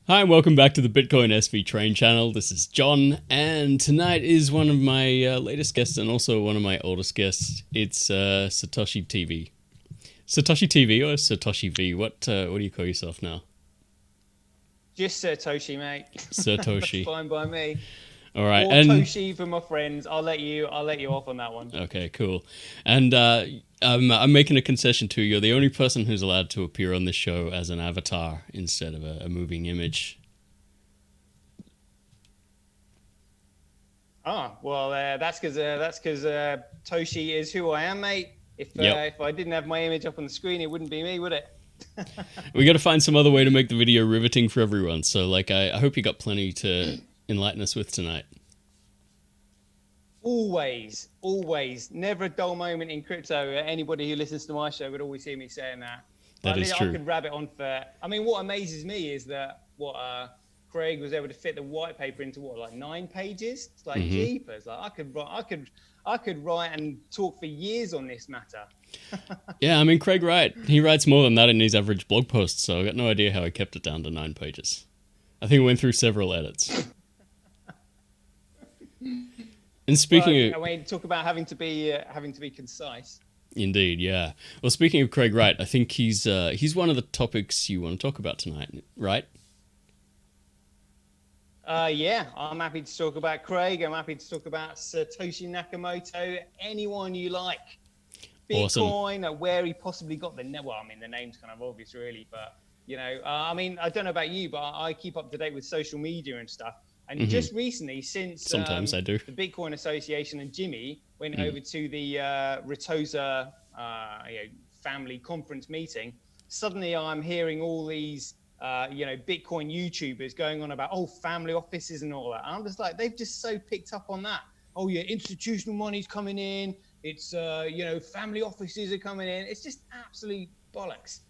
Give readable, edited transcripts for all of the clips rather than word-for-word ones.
Hi, and welcome back to the BitcoinSVtrain channel. This is John, and tonight is one of my latest guests and also one of my oldest guests. It's Satoshi TV. Satoshi TV or Satoshi V? What do you call yourself now? Just SirToshi, mate. SirToshi. That's fine by me. All right, Or and Toshi for my friends. I'll let you off on that one. okay, cool. And I'm making a concession too. You're the only person who's allowed to appear on this show as an avatar instead of a moving image. Ah, well, that's because Toshi is who I am, mate. If I didn't have my image up on the screen, it wouldn't be me, would it? We got to find some other way to make the video riveting for everyone. So, like, I hope you got plenty to enlighten us with tonight. Always, never a dull moment in crypto. Anybody who listens to my show would always hear me saying that. That is true. I could rabbit on for. I mean, what amazes me is that Craig was able to fit the white paper into like 9 pages. It's like jeepers. Like I could write and talk for years on this matter. Yeah, I mean, Craig he writes more than that in his average blog post, so I got no idea how he kept it down to 9 pages. I think it went through several edits. And speaking of, I mean, talk about having to be concise. Indeed, yeah. Well, speaking of Craig Wright, I think he's one of the topics you want to talk about tonight, right? Yeah, I'm happy to talk about Craig. I'm happy to talk about Satoshi Nakamoto. Anyone you like. Bitcoin, awesome. Where he possibly got the name. Well, I mean, the name's kind of obvious, really. But, you know, I mean, I don't know about you, but I keep up to date with social media and stuff. And just recently, since sometimes I do. The Bitcoin Association and Jimmy went over to the Retosa family conference meeting, suddenly I'm hearing all these Bitcoin YouTubers going on about family offices and all that. And I'm just like, they've just so picked up on that. Oh yeah, institutional money's coming in. It's family offices are coming in. It's just absolute bollocks.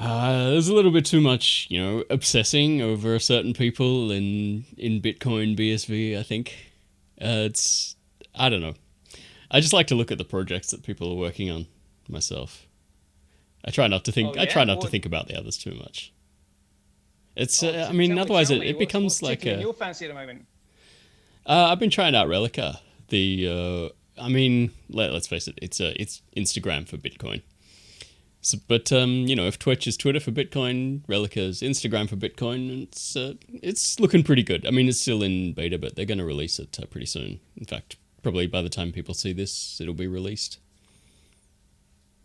There's a little bit too much, obsessing over certain people in Bitcoin BSV, I think. I don't know. I just like to look at the projects that people are working on myself. I try not to think. I try not to think about the others too much. It's. I mean, otherwise it becomes like a. Your fancy at the moment. I've been trying out Relica. I mean, let's face it. It's Instagram for Bitcoin. So, but if Twitch is Twitter for Bitcoin, Relica's Instagram for Bitcoin, it's looking pretty good. I mean, it's still in beta, but they're going to release it pretty soon. In fact, probably by the time people see this, it'll be released.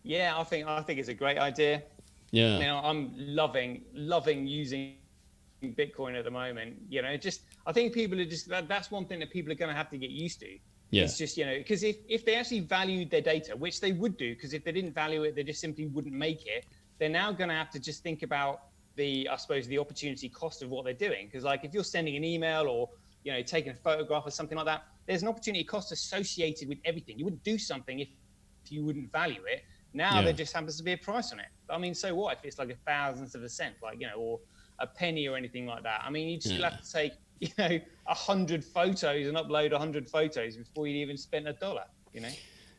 Yeah, I think it's a great idea. Yeah, I mean, I'm loving using Bitcoin at the moment. I think people are just that's one thing that people are going to have to get used to. Yeah. It's just, because if they actually valued their data, which they would do, because if they didn't value it, they just simply wouldn't make it. They're now going to have to just think about the opportunity cost of what they're doing. Because like if you're sending an email or, taking a photograph or something like that, there's an opportunity cost associated with everything. You wouldn't do something if you wouldn't value it. Now there just happens to be a price on it. I mean, so what if it's like a thousandth of a cent, or a penny or anything like that? I mean, you'd still have to take 100 photos and upload 100 photos before you'd even spend $1,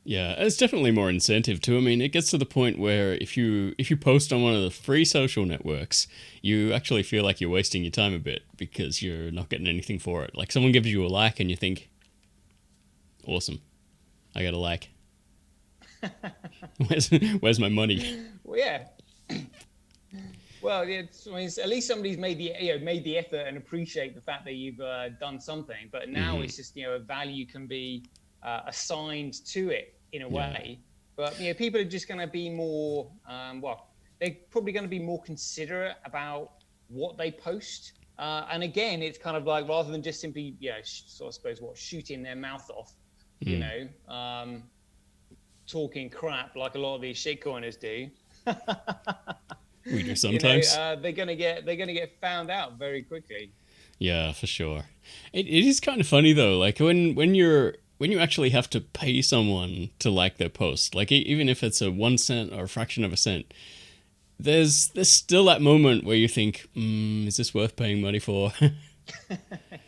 Yeah, it's definitely more incentive too. I mean, it gets to the point where if you post on one of the free social networks, you actually feel like you're wasting your time a bit because you're not getting anything for it. Like someone gives you a like and you think, awesome, I got a like. Where's my money? Well, yeah. Well, I mean, at least somebody's made the effort and appreciate the fact that you've done something. But now it's just a value can be assigned to it in a way. But people are just going to be more they're probably going to be more considerate about what they post. And again, it's kind of like rather than just simply shooting their mouth off, talking crap like a lot of these shitcoiners do. We do sometimes. They're gonna get found out very quickly. Yeah, for sure. It is kind of funny though. Like when you actually have to pay someone to like their post, like even if it's a 1 cent or a fraction of a cent, there's still that moment where you think, is this worth paying money for?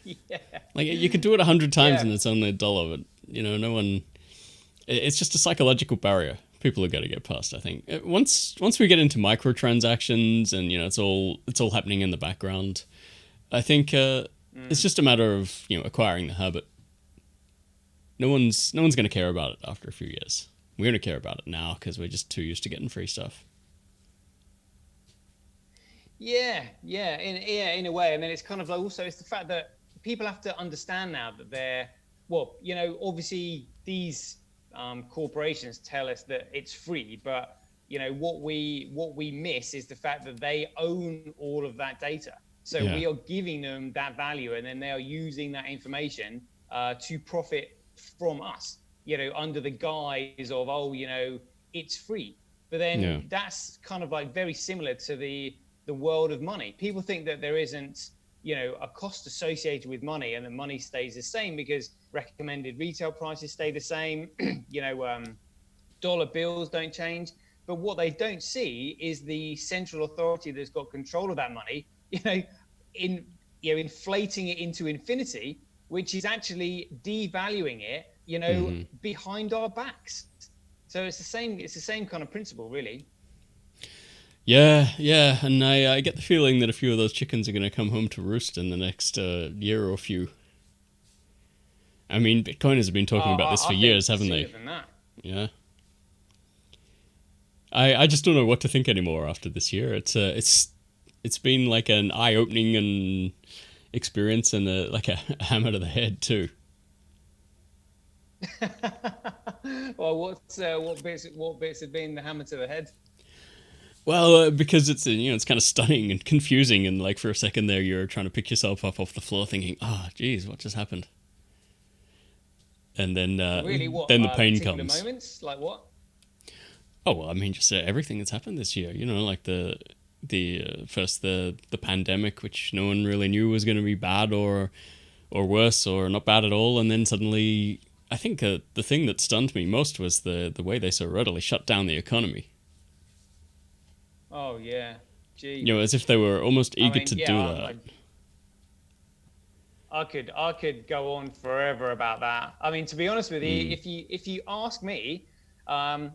Yeah. Like you could do it 100 times and it's only $1, but no one. It's just a psychological barrier People are going to get past, I think. Once we get into microtransactions and, it's all happening in the background, I think it's just a matter of, acquiring the habit. No one's going to care about it after a few years. We're going to care about it now because we're just too used to getting free stuff. Yeah, in a way. And then it's kind of like also it's the fact that people have to understand now that they're, obviously these corporations tell us that it's free, but what we miss is the fact that they own all of that data. So we are giving them that value, and then they are using that information to profit from us, under the guise of, it's free. But then that's kind of like very similar to the world of money. People think that there isn't, a cost associated with money, and the money stays the same because recommended retail prices stay the same. Dollar bills don't change. But what they don't see is the central authority that's got control of that money, inflating it into infinity, which is actually devaluing it, behind our backs. So it's the same kind of principle, really. Yeah, and I get the feeling that a few of those chickens are going to come home to roost in the next year or few. I mean, Bitcoiners have been talking about this for years, haven't they? Than that. Yeah. I just don't know what to think anymore after this year. It's been like an eye-opening and experience and like a hammer to the head too. Well, what bits have been the hammer to the head? Well, because it's it's kind of stunning and confusing, and like for a second there, you're trying to pick yourself up off the floor, thinking, geez, what just happened?" And then really, what? Then the pain comes. Moments like what? Oh well, I mean, just everything that's happened this year. Like the first the pandemic, which no one really knew was going to be bad or worse or not bad at all, and then suddenly, I think the thing that stunned me most was the way they so readily shut down the economy. Oh yeah, gee. As if they were almost eager to do that. I could go on forever about that. I mean, to be honest with you, if you ask me, when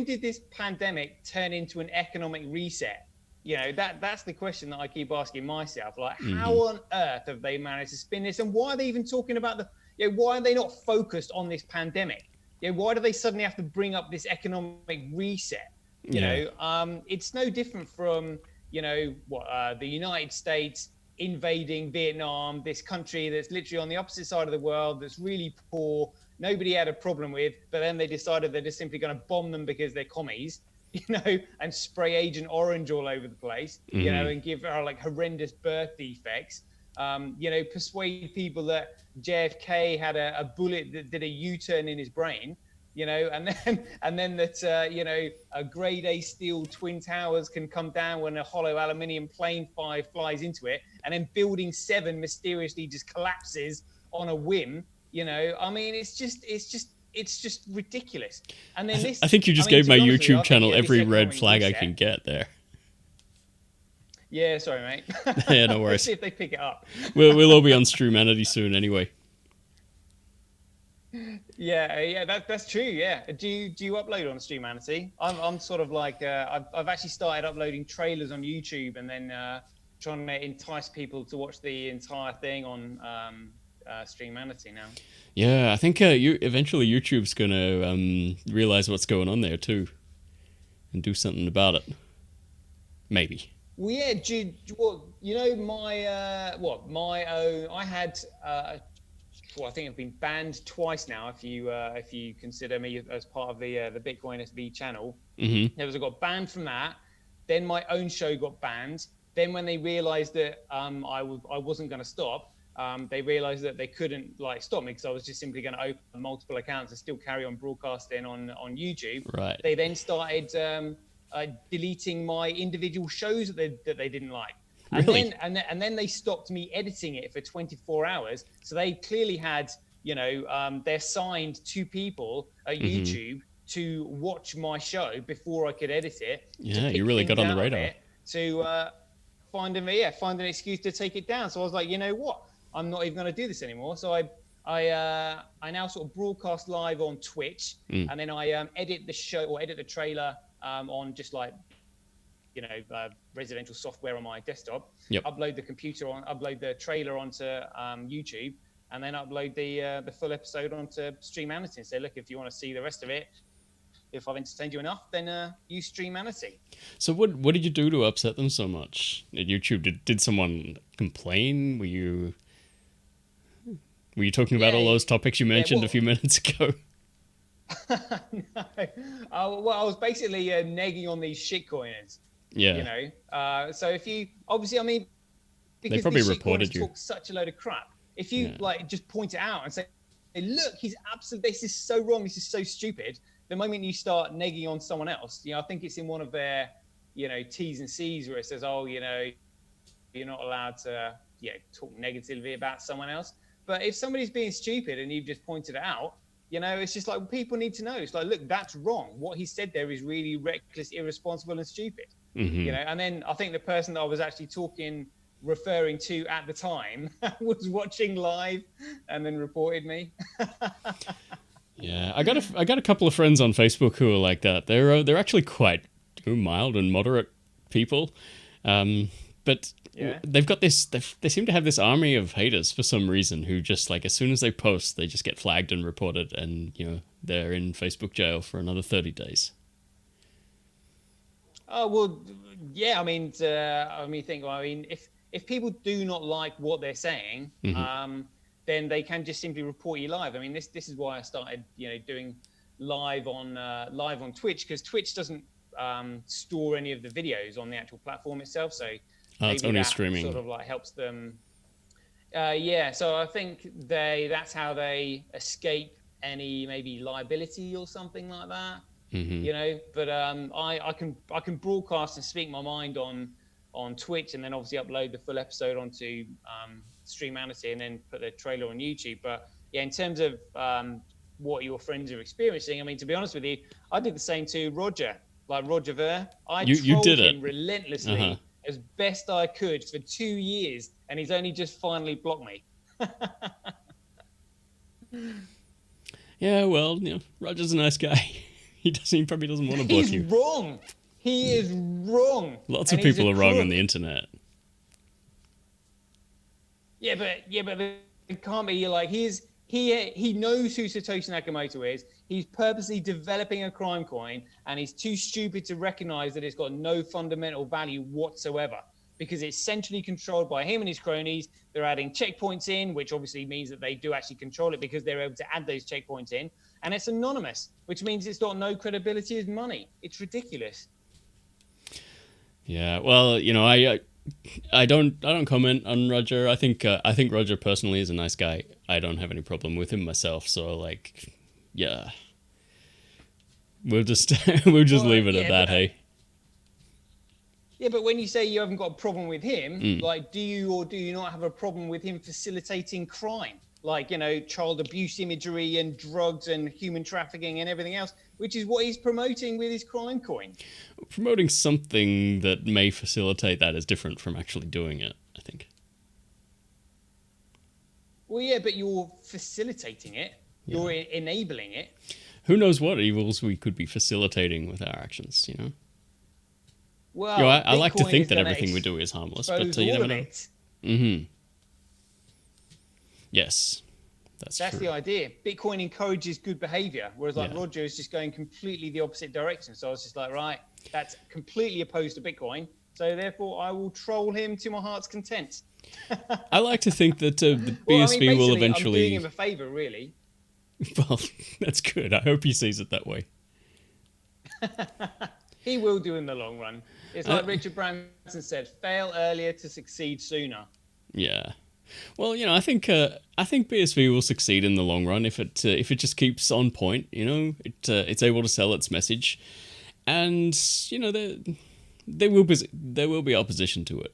did this pandemic turn into an economic reset? That's the question that I keep asking myself. Like, how on earth have they managed to spin this, and why are they even talking about why are they not focused on this pandemic? Why do they suddenly have to bring up this economic reset? It's no different from the United States invading Vietnam, this country that's literally on the opposite side of the world, that's really poor, nobody had a problem with, but then they decided they're just simply going to bomb them because they're commies, and spray Agent Orange all over the place, and give her like horrendous birth defects, persuade people that JFK had a bullet that did a U-turn in his brain, and then that a grade A steel twin towers can come down when a hollow aluminium plane flies into it, and then building 7 mysteriously just collapses on a whim. I mean, it's just ridiculous. And then I think you just gave my YouTube channel every red flag I can get there. Yeah, sorry, mate. Yeah, no worries. Let's see if they pick it up. We'll all be on Streamanity soon anyway. Yeah, that's true. Yeah, do you upload on Streamanity? I'm sort of like I've actually started uploading trailers on YouTube, and then trying to entice people to watch the entire thing on Streamanity now. Yeah, I think eventually YouTube's gonna realize what's going on there too, and do something about it. Maybe. Well, yeah, my own. I had. I think I've been banned twice now. If you consider me as part of the BitcoinSV channel, I got banned from that. Then my own show got banned. Then when they realised that I wasn't going to stop, they realised that they couldn't stop me because I was just simply going to open multiple accounts and still carry on broadcasting on YouTube. Right. They then started deleting my individual shows that they didn't like. Really? And then they stopped me editing it for 24 hours. So they clearly had, they're signed 2 people at YouTube to watch my show before I could edit it. Yeah, you really got on the radar. To find an excuse to take it down. So I was like, you know what? I'm not even going to do this anymore. So I I now sort of broadcast live on Twitch, and then I edit the show or edit the trailer on just like residential software on my desktop. Yep. Upload the trailer onto YouTube, and then upload the full episode onto Streamanity and say, look, if you want to see the rest of it, if I've entertained you enough, then use Streamanity. So what did you do to upset them so much at YouTube? Did someone complain? Were you talking about all those topics you mentioned a few minutes ago? No. I was basically negging on these shitcoiners. Yeah. So if you obviously, I mean, because they probably these reported you. Talk such a load of crap. If you like just point it out and say, hey, look, he's absolutely, this is so wrong, this is so stupid. The moment you start negging on someone else, I think it's in one of their, T's and C's where it says, oh, you're not allowed to, talk negatively about someone else. But if somebody's being stupid and you've just pointed it out, it's just like people need to know. It's like, look, that's wrong. What he said there is really reckless, irresponsible, and stupid. Mm-hmm. And then I think the person that I was actually referring to at the time was watching live and then reported me. Yeah, I got a couple of friends on Facebook who are like that. They're actually quite mild and moderate people, but they've got this. They seem to have this army of haters for some reason who just like as soon as they post, they just get flagged and reported, and they're in Facebook jail for another 30 days. Oh well, yeah. I mean, if people do not like what they're saying, then they can just simply report you live. I mean, this is why I started, doing live on Twitch, because Twitch doesn't store any of the videos on the actual platform itself. So it's only streaming. Sort of like helps them. So I think that's how they escape any maybe liability or something like that. Mm-hmm. But I can broadcast and speak my mind on Twitch, and then obviously upload the full episode onto Streamanity, and then put the trailer on YouTube. But in terms of what your friends are experiencing, I mean, to be honest with you, I did the same to Roger, like Roger Ver. I trolled him relentlessly as best I could for 2 years, and he's only just finally blocked me. Yeah, well, Roger's a nice guy. He probably doesn't want to block you. He's wrong. He is wrong. Lots of people are wrong on the internet. Yeah, but it can't be. Like he knows who Satoshi Nakamoto is. He's purposely developing a crime coin, and he's too stupid to recognize that it's got no fundamental value whatsoever, because it's centrally controlled by him and his cronies. They're adding checkpoints in, which obviously means that they do actually control it because they're able to add those checkpoints in, and it's anonymous, which means it's got no credibility as money. It's ridiculous. Yeah, well, I don't comment on Roger. I think Roger personally is a nice guy. I don't have any problem with him myself. So we'll just leave it at that. Hey. Yeah, but when you say you haven't got a problem with him, like, do you or do you not have a problem with him facilitating crime? Like, child abuse imagery and drugs and human trafficking and everything else, which is what he's promoting with his crime coin. Promoting something that may facilitate that is different from actually doing it, I think. Well, yeah, but you're facilitating it. Yeah. You're enabling it. Who knows what evils we could be facilitating with our actions, Well, I like to think that everything we do is harmless, but you never know. Mm-hmm. Yes, that's true. The idea. Bitcoin encourages good behavior, whereas Roger is just going completely the opposite direction. So I was just like, right, that's completely opposed to Bitcoin. So therefore, I will troll him to my heart's content. I like to think that the BSV will eventually. I'm doing him a favor, really. Well, that's good. I hope he sees it that way. He will do in the long run. It's like Richard Branson said: "Fail earlier to succeed sooner." Yeah. Well, I think BSV will succeed in the long run if it just keeps on point. It's able to sell its message, and there will be opposition to it.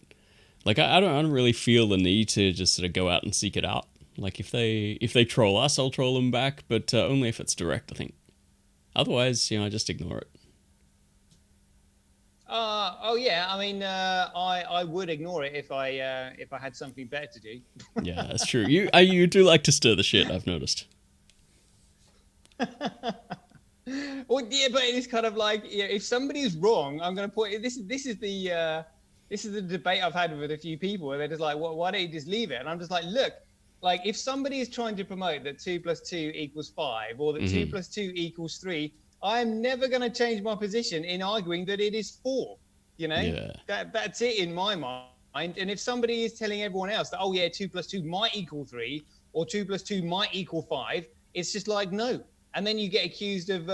Like I don't really feel the need to just sort of go out and seek it out. Like if they troll us, I'll troll them back, but only if it's direct, I think. Otherwise, I just ignore it. Oh yeah. I mean, I would ignore it if I had something better to do. Yeah, that's true. You do like to stir the shit, I've noticed. Well, yeah, but it's kind of like, yeah, if somebody is wrong, I'm going to point. This is the debate I've had with a few people where they're just like, well, why don't you just leave it? And I'm just like, look, like if somebody is trying to promote that 2 + 2 = 5 or that 2 + 2 = 3, I am never going to change my position in arguing that it is 4. You know, Yeah. that's it in my mind. And if somebody is telling everyone else that, oh yeah, 2 + 2 might equal 3 or 2 + 2 might equal 5, it's just like, no. And then you get accused of,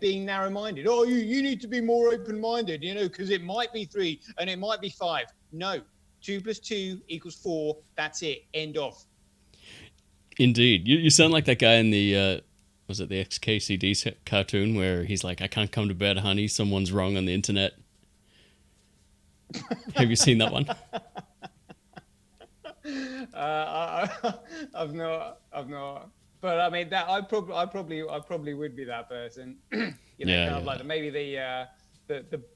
being narrow-minded. Oh, you need to be more open-minded, because it might be 3 and it might be 5. No, 2 + 2 = 4. That's it. End of. Indeed. You sound like that guy in the, was it the XKCD cartoon where he's like, I can't come to bed, honey, someone's wrong on the internet. Have you seen that one? I've not. But I mean, that I probably would be that person. Kind of like maybe the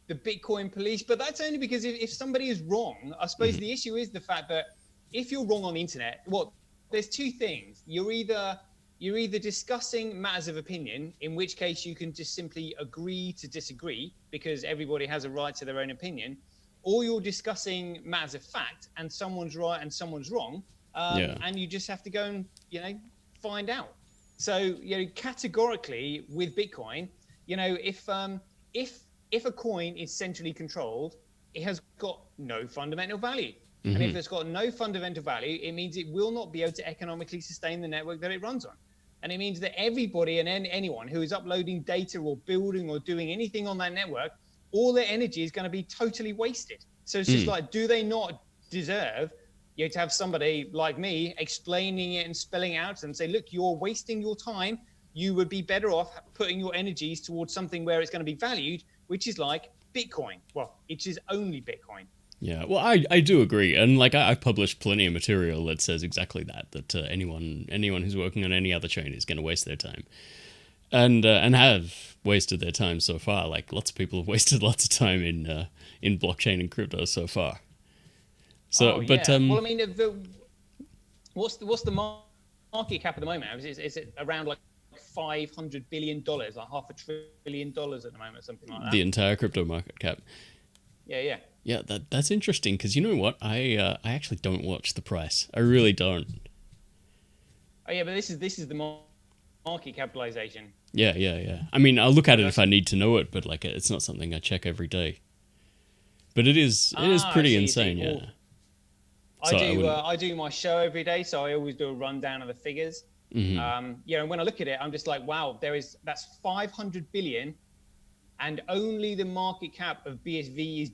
Bitcoin police. But that's only because if somebody is wrong, I suppose the issue is the fact that if you're wrong on the internet, there's two things. You're either discussing matters of opinion, in which case you can just simply agree to disagree because everybody has a right to their own opinion, or you're discussing matters of fact and someone's right and someone's wrong, and you just have to go and find out. So categorically with Bitcoin, if a coin is centrally controlled, it has got no fundamental value. And if it's got no fundamental value, it means it will not be able to economically sustain the network that it runs on. And it means that everybody and anyone who is uploading data or building or doing anything on that network, all their energy is going to be totally wasted. So it's just like, do they not deserve to have somebody like me explaining it and spelling out and say, look, you're wasting your time. You would be better off putting your energies towards something where it's going to be valued, which is like Bitcoin. Well, it is only Bitcoin. Yeah, well, I do agree, and like I've published plenty of material that says exactly that anyone who's working on any other chain is going to waste their time, and have wasted their time so far. Like lots of people have wasted lots of time in blockchain and crypto so far. So, but well, I mean, what's the market cap at the moment? Is it around like $500 billion, like $500 billion at the moment, something like that? The entire crypto market cap. Yeah. Yeah, that's interesting because you know what? I actually don't watch the price. I really don't. Oh yeah, but this is the market capitalization. Yeah. I mean, I'll look at it if I need to know it, but like it's not something I check every day. But it is pretty insane, yeah. I do my show every day, so I always do a rundown of the figures. And when I look at it, I'm just like, wow, that's 500 billion, and only the market cap of BSV is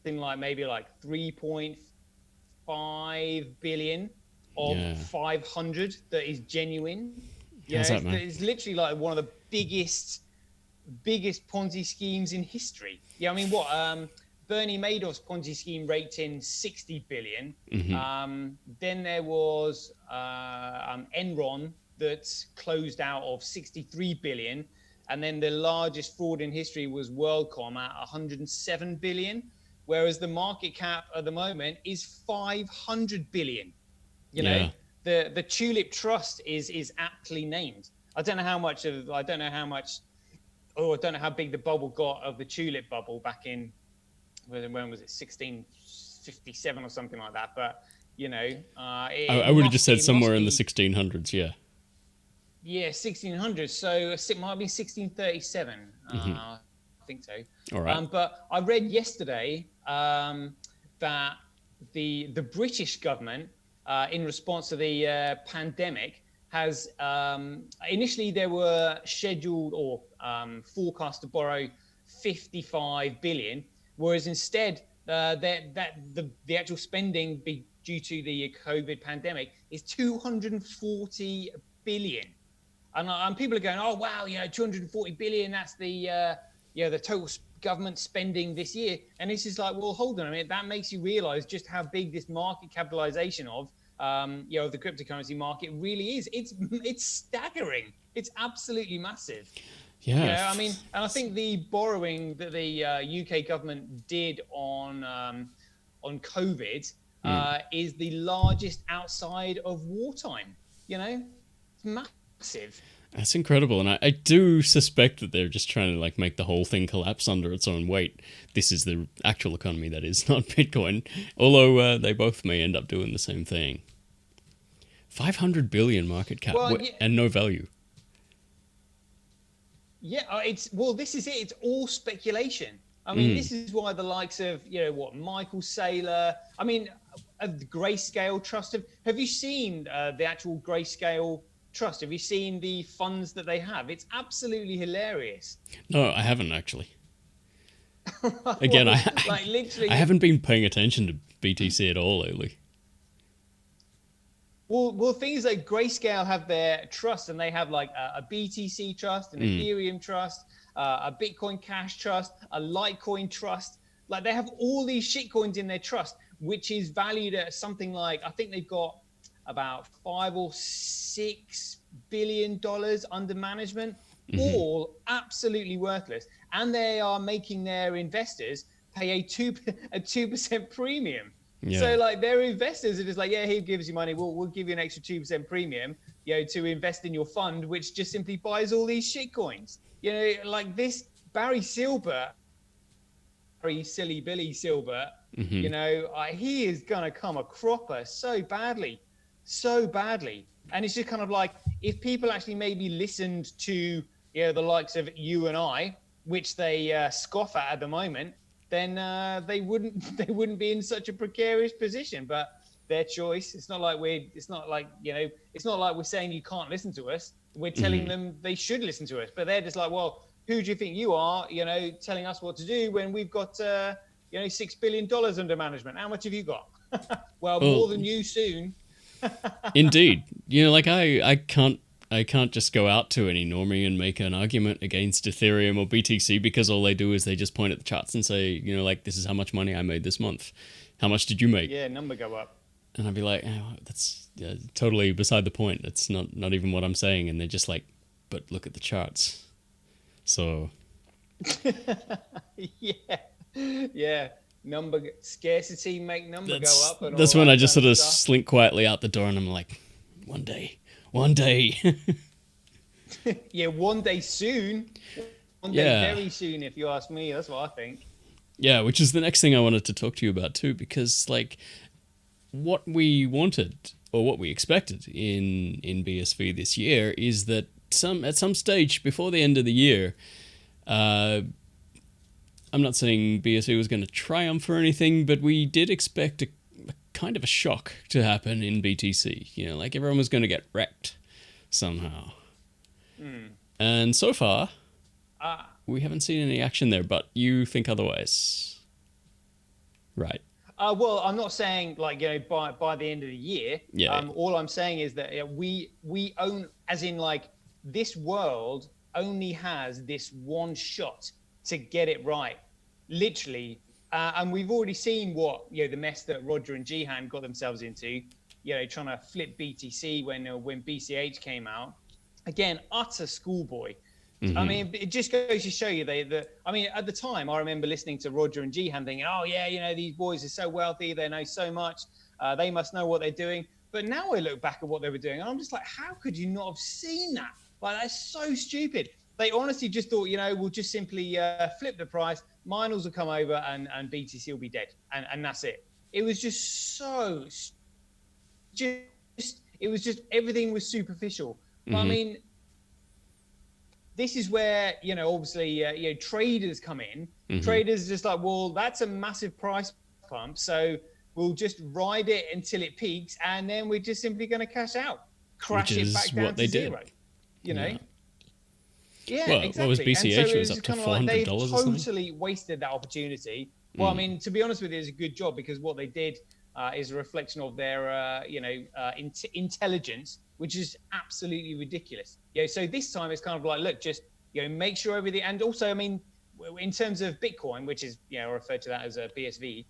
like maybe like 3.5 billion of 500 that is genuine. It's literally like one of the biggest Ponzi schemes in history. I mean, Bernie Madoff's Ponzi scheme raked in 60 billion. Then there was Enron that closed out of 63 billion. And then the largest fraud in history was WorldCom at 107 billion. Whereas the market cap at the moment is 500 billion. The Tulip Trust is aptly named. I don't know how big the bubble got of the tulip bubble back in, when was it, 1657 or something like that. But I would have just said somewhere in the 1600s. Yeah, 1600s. So it might be 1637. I think so. All right. But I read yesterday that the British government, in response to the pandemic, has initially they were scheduled or forecast to borrow 55 billion, whereas instead the actual spending due to the COVID pandemic is 240 billion. And people are going, oh wow, 240 billion. That's the total government spending this year. And this is like, well, hold on a minute. That makes you realize just how big this market capitalization of the cryptocurrency market really is. It's staggering. It's absolutely massive. Yeah. You know, I mean, and I think the borrowing that the UK government did on COVID is the largest outside of wartime. You know, it's massive. That's incredible, and I do suspect that they're just trying to like make the whole thing collapse under its own weight. This is the actual economy, that is, not Bitcoin. Although they both may end up doing the same thing. 500 billion market cap Well, yeah, and no value. yeah, this is it. It's all speculation. I mean, this is why the likes of Michael Saylor. I mean, the Grayscale Trust. Have you seen the actual Grayscale Trust? Have you seen the funds that they have? It's absolutely hilarious. No, I haven't actually. Again, Well, I haven't been paying attention to BTC at all lately. Well, things like Grayscale have their trust, and they have like a BTC trust, an Ethereum trust, a Bitcoin Cash trust, a Litecoin trust. Like they have all these shitcoins in their trust, which is valued at something like, I think they've got about $5 or $6 billion under management, all absolutely worthless, and they are making their investors pay a 2% premium. Yeah. So like their investors are just like, yeah, he gives you money, we'll give you an extra 2% premium, to invest in your fund, which just simply buys all these shitcoins. Like this Barry Silbert, Silly Billy Silbert, he is gonna come a cropper so badly. And it's just kind of like, if people actually maybe listened to the likes of you and I, which they scoff at the moment, then they wouldn't be in such a precarious position. But their choice. It's not like we're saying you can't listen to us. We're telling them they should listen to us. But they're just like, well, who do you think you are? Telling us what to do when we've got $6 billion under management. How much have you got? well, more than you soon. Indeed. I can't just go out to any normie and make an argument against Ethereum or BTC, because all they do is they just point at the charts and say, this is how much money I made this month. How much did you make? Yeah, number go up. And I'd be like, that's totally beside the point. That's not even what I'm saying. And they're just like, but look at the charts. So. Yeah. Scarcity make number go up. That's when I just sort of slink quietly out the door and I'm like, one day. Yeah, one day soon. One day very soon, if you ask me. That's what I think. Yeah, which is the next thing I wanted to talk to you about too, because what we wanted or what we expected in BSV this year is that at some stage before the end of the year, I'm not saying BSV was going to triumph or anything, but we did expect a kind of a shock to happen in BTC. Everyone was going to get wrecked somehow. And so far, we haven't seen any action there, but you think otherwise. Right. Well, I'm not saying by the end of the year. Yeah. All I'm saying is that we own, as in this world only has this one shot to get it right, literally. And we've already seen what the mess that Roger and Jihan got themselves into, trying to flip BTC when BCH came out. Again, utter schoolboy. I mean, it just goes to show you at the time, I remember listening to Roger and Jihan thinking, oh yeah, these boys are so wealthy, they know so much, they must know what they're doing. But now I look back at what they were doing, and I'm just like, how could you not have seen that? That's so stupid. They honestly just thought, we'll just simply flip the price, miners will come over, and BTC will be dead, and that's it. It was just everything was superficial. I mean, this is where, obviously, traders come in. Traders are just like, well, that's a massive price pump, so we'll just ride it until it peaks, and then we're just simply going to cash out, crash it back down to zero. Yeah, well, exactly. What was BCH? And so it was up to $400 or something? Totally wasted that opportunity. Well, I mean, to be honest with you, it's a good job, because what they did is a reflection of their, intelligence, which is absolutely ridiculous. So this time it's kind of like, look, just make sure everything. And also, I mean, in terms of Bitcoin, which is I refer to that as a BSV,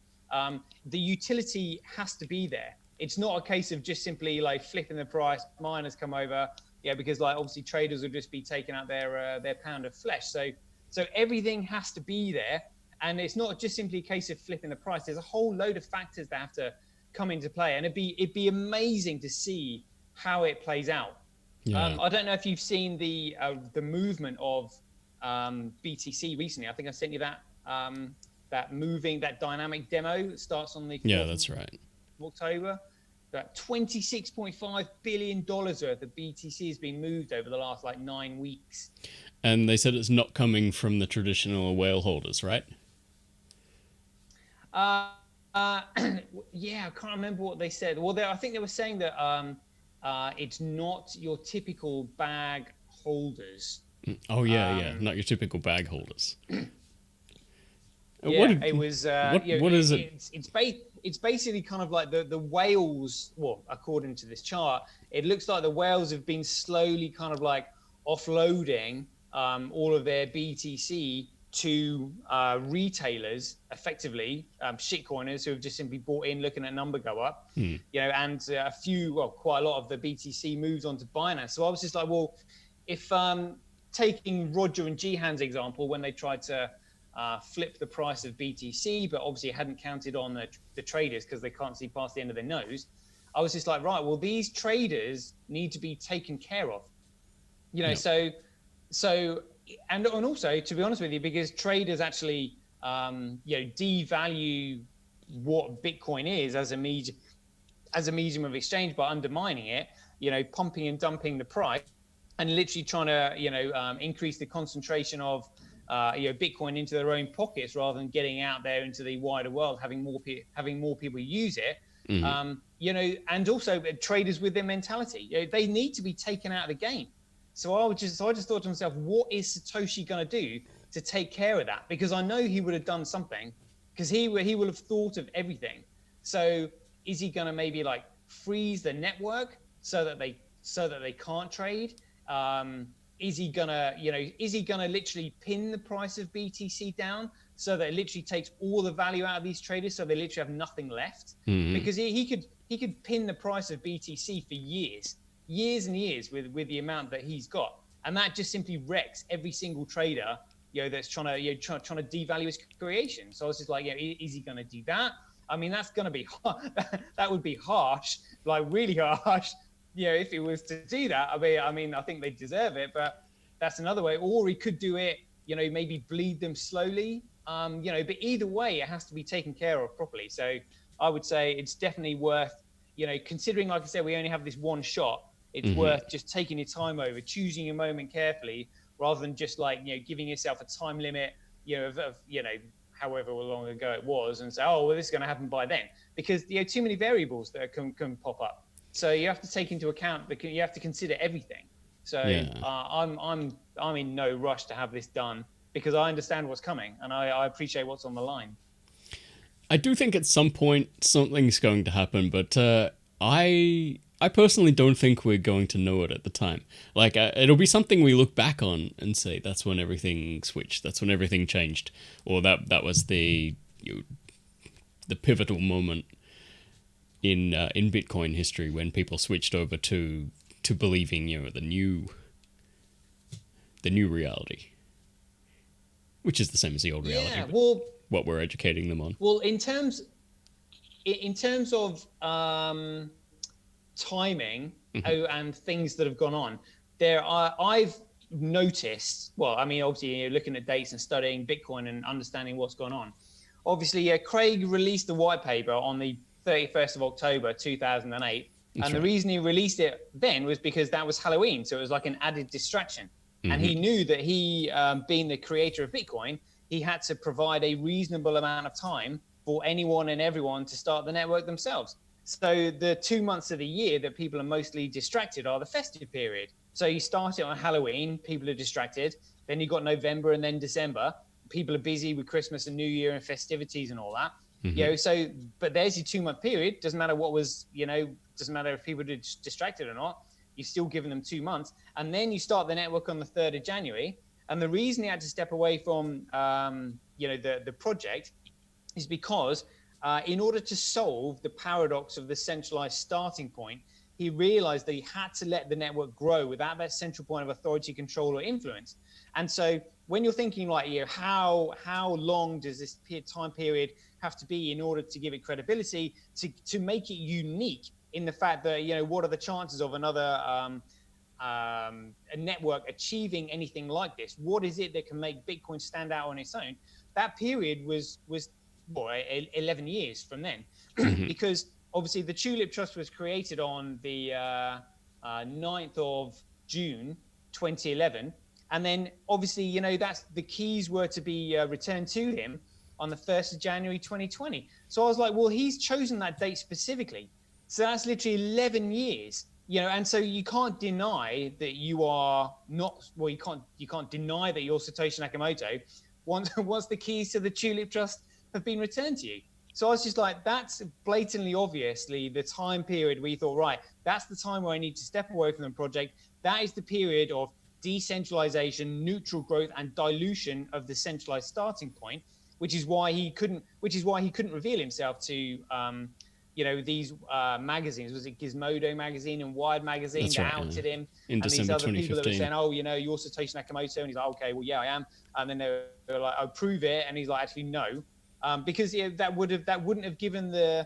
the utility has to be there. It's not a case of just simply flipping the price. Miners come over, Yeah, because like obviously traders will just be taking out their pound of flesh. So everything has to be there, and it's not just simply a case of flipping the price. There's a whole load of factors that have to come into play, and it'd be amazing to see how it plays out. Yeah. I don't know if you've seen the movement of BTC recently. I think I sent you that that dynamic demo that starts on the 4th That's right. of October. That $26.5 billion worth of BTC has been moved over the last like 9 weeks. And they said it's not coming from the traditional whale holders, right? Yeah, I can't remember what they said. Well, I think they were saying that it's not your typical bag holders. Oh yeah, not your typical bag holders. Yeah, it was. What is it? It's basically kind of like the whales. Well, according to this chart, it looks like the whales have been slowly kind of like offloading all of their BTC to retailers, effectively shitcoiners who have just simply bought in, looking at a number go up. You know, and quite a lot of the BTC moves onto Binance. So I was just like, well, if taking Roger and Jihan's example, when they tried to flip the price of BTC, but obviously hadn't counted on the traders because they can't see past the end of their nose. I was just like, right, well, these traders need to be taken care of, you know. So, and also, to be honest with you, because traders actually, devalue what Bitcoin is as a medium of exchange by undermining it, you know, pumping and dumping the price, and literally trying to, increase the concentration of Bitcoin into their own pockets rather than getting out there into the wider world, having more people use it. And also traders with their mentality, they need to be taken out of the game. So I just thought to myself, what is Satoshi going to do to take care of that? Because I know he would have done something, because he will have thought of everything. So is he going to maybe like freeze the network so that they can't trade? Is he gonna literally pin the price of BTC down so that it literally takes all the value out of these traders, so they literally have nothing left? Because he could pin the price of BTC for years and years with the amount that he's got, and that just simply wrecks every single trader, that's trying to devalue his creation. So I was just like, is he going to do that? I mean, that's going to be that would be harsh, like really harsh. If he was to do that, I mean, I think they deserve it, but that's another way. Or he could do it, maybe bleed them slowly, but either way, it has to be taken care of properly. So I would say it's definitely worth, considering, like I said, we only have this one shot, it's worth just taking your time over, choosing your moment carefully, rather than just like, giving yourself a time limit, of however long ago it was, and say, oh, well, this is going to happen by then, because too many variables that can pop up. So you have to take into account, because you have to consider everything. So I'm in no rush to have this done, because I understand what's coming, and I appreciate what's on the line. I do think at some point something's going to happen, but I personally don't think we're going to know it at the time. Like, it'll be something we look back on and say, that's when everything switched, that's when everything changed, or that was the pivotal moment in Bitcoin history, when people switched over to believing the new reality, which is the same as the old reality. Yeah, well, what we're educating them on. Well, in terms of timing and things that have gone on, I've noticed. Well, I mean, obviously, you're looking at dates and studying Bitcoin and understanding what's gone on. Obviously, Craig released the white paper on the 31st of October 2008, and the reason he released it then was because that was Halloween, so it was like an added distraction. And he knew that he, being the creator of Bitcoin, he had to provide a reasonable amount of time for anyone and everyone to start the network themselves. So the 2 months of the year that people are mostly distracted are the festive period. So you start it on Halloween, people are distracted. Then you've got November and then December. People are busy with Christmas and New Year and festivities and all that. So, but there's your 2 month period. Doesn't matter what was, doesn't matter if people are distracted or not. You're still giving them 2 months. And then you start the network on the 3rd of January. And the reason he had to step away from, the project is because in order to solve the paradox of the centralized starting point, he realized that he had to let the network grow without that central point of authority, control, or influence. And so when you're thinking like, how long does this time period have to be in order to give it credibility, to make it unique in the fact that, what are the chances of another a network achieving anything like this? What is it that can make Bitcoin stand out on its own? That period was 11 years from then, because obviously the Tulip Trust was created on the 9th of June 2011, and then obviously that's the keys were to be returned to him on the 1st of January 2020. So I was like, well, he's chosen that date specifically, so that's literally 11 years. And so you can't deny that you are not, well, you can't deny that you're Satoshi Nakamoto once the keys to the Tulip Trust have been returned to you. So I was just like, that's blatantly obviously the time period where you thought, right, that's the time where I need to step away from the project. That is the period of decentralization, neutral growth, and dilution of the centralized starting point, which is why he couldn't reveal himself to these magazines. Was it Gizmodo magazine and Wired magazine That's that right, outed him? In and December these other people that were 2015. saying, oh, you're Satoshi Nakamoto. And he's like, okay, well, yeah, I am. And then they were like, oh, prove it. And he's like, actually, no. Because that wouldn't have given the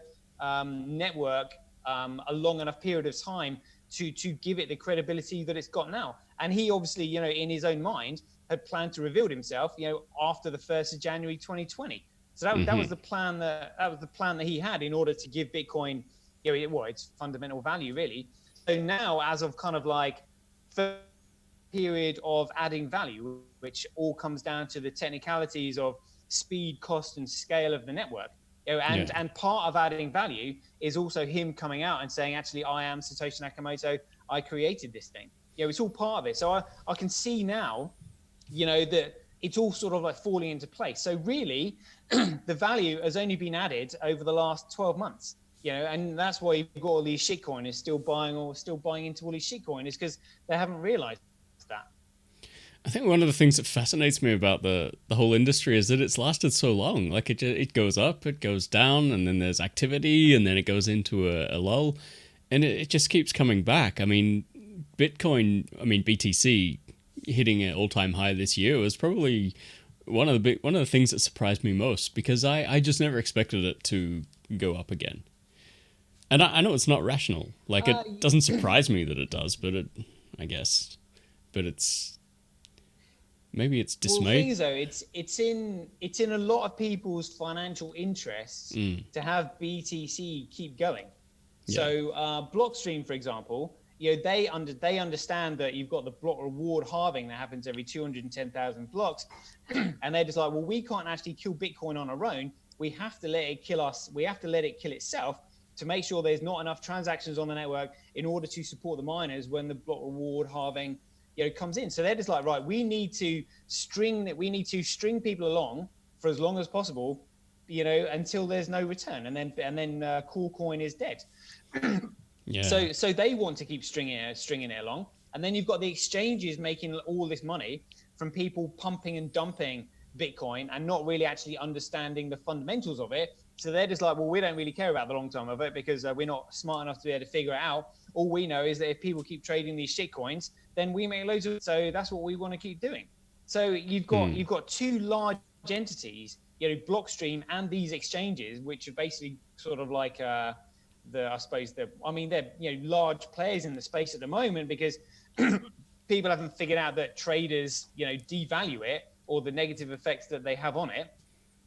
network a long enough period of time to give it the credibility that it's got now. And he obviously, in his own mind, had planned to reveal himself, after the 1st of January 2020. So that was the plan that he had in order to give Bitcoin, its fundamental value, really. So now, as of kind of like first period of adding value, which all comes down to the technicalities of speed, cost, and scale of the network. And part of adding value is also him coming out and saying, actually, I am Satoshi Nakamoto. I created this thing. It's all part of it. So I can see now, that it's all sort of like falling into place. So really, the value has only been added over the last 12 months. And that's why you've got all these shitcoiners still buying into all these shitcoiners, because they haven't realized that. I think one of the things that fascinates me about the whole industry is that it's lasted so long. Like it goes up, it goes down, and then there's activity, and then it goes into a lull, and it just keeps coming back. I mean, BTC hitting an all-time high this year was probably one of the things that surprised me most, because I just never expected it to go up again. And I know it's not rational. Like, it doesn't surprise me that it does, but it's maybe it's dismay. Well, the thing is, though, it's in a lot of people's financial interests to have BTC keep going. Yeah. So Blockstream, for example, they understand that you've got the block reward halving that happens every 210,000 blocks, and they're just like, well, we can't actually kill Bitcoin on our own. We have to let it kill us. We have to let it kill itself to make sure there's not enough transactions on the network in order to support the miners when the block reward halving comes in. So they're just like, right, we need to string people along for as long as possible, until there's no return, and then Cool Coin is dead. Yeah. So they want to keep stringing it along, and then you've got the exchanges making all this money from people pumping and dumping Bitcoin and not really actually understanding the fundamentals of it. So they're just like, well, we don't really care about the long term of it because we're not smart enough to be able to figure it out. All we know is that if people keep trading these shit coins, then we make loads of it. So that's what we want to keep doing. So you've got two large entities, Blockstream and these exchanges, which are basically sort of like they're large players in the space at the moment, because people haven't figured out that traders, devalue it, or the negative effects that they have on it.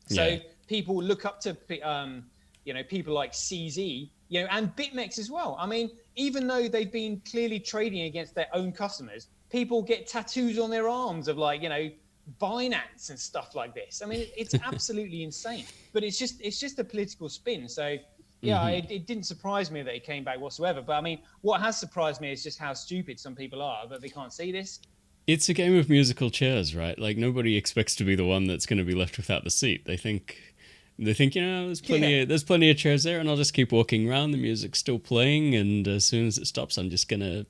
So people look up to, people like CZ, and BitMEX as well. I mean, even though they've been clearly trading against their own customers, people get tattoos on their arms of Binance and stuff like this. I mean, it's absolutely insane, but it's just a political spin. So it didn't surprise me that it came back whatsoever. But I mean, what has surprised me is just how stupid some people are, that they can't see this. It's a game of musical chairs, right? Like, nobody expects to be the one that's going to be left without the seat. They think, there's plenty of chairs there, and I'll just keep walking around. The music's still playing, and as soon as it stops, I'm just gonna,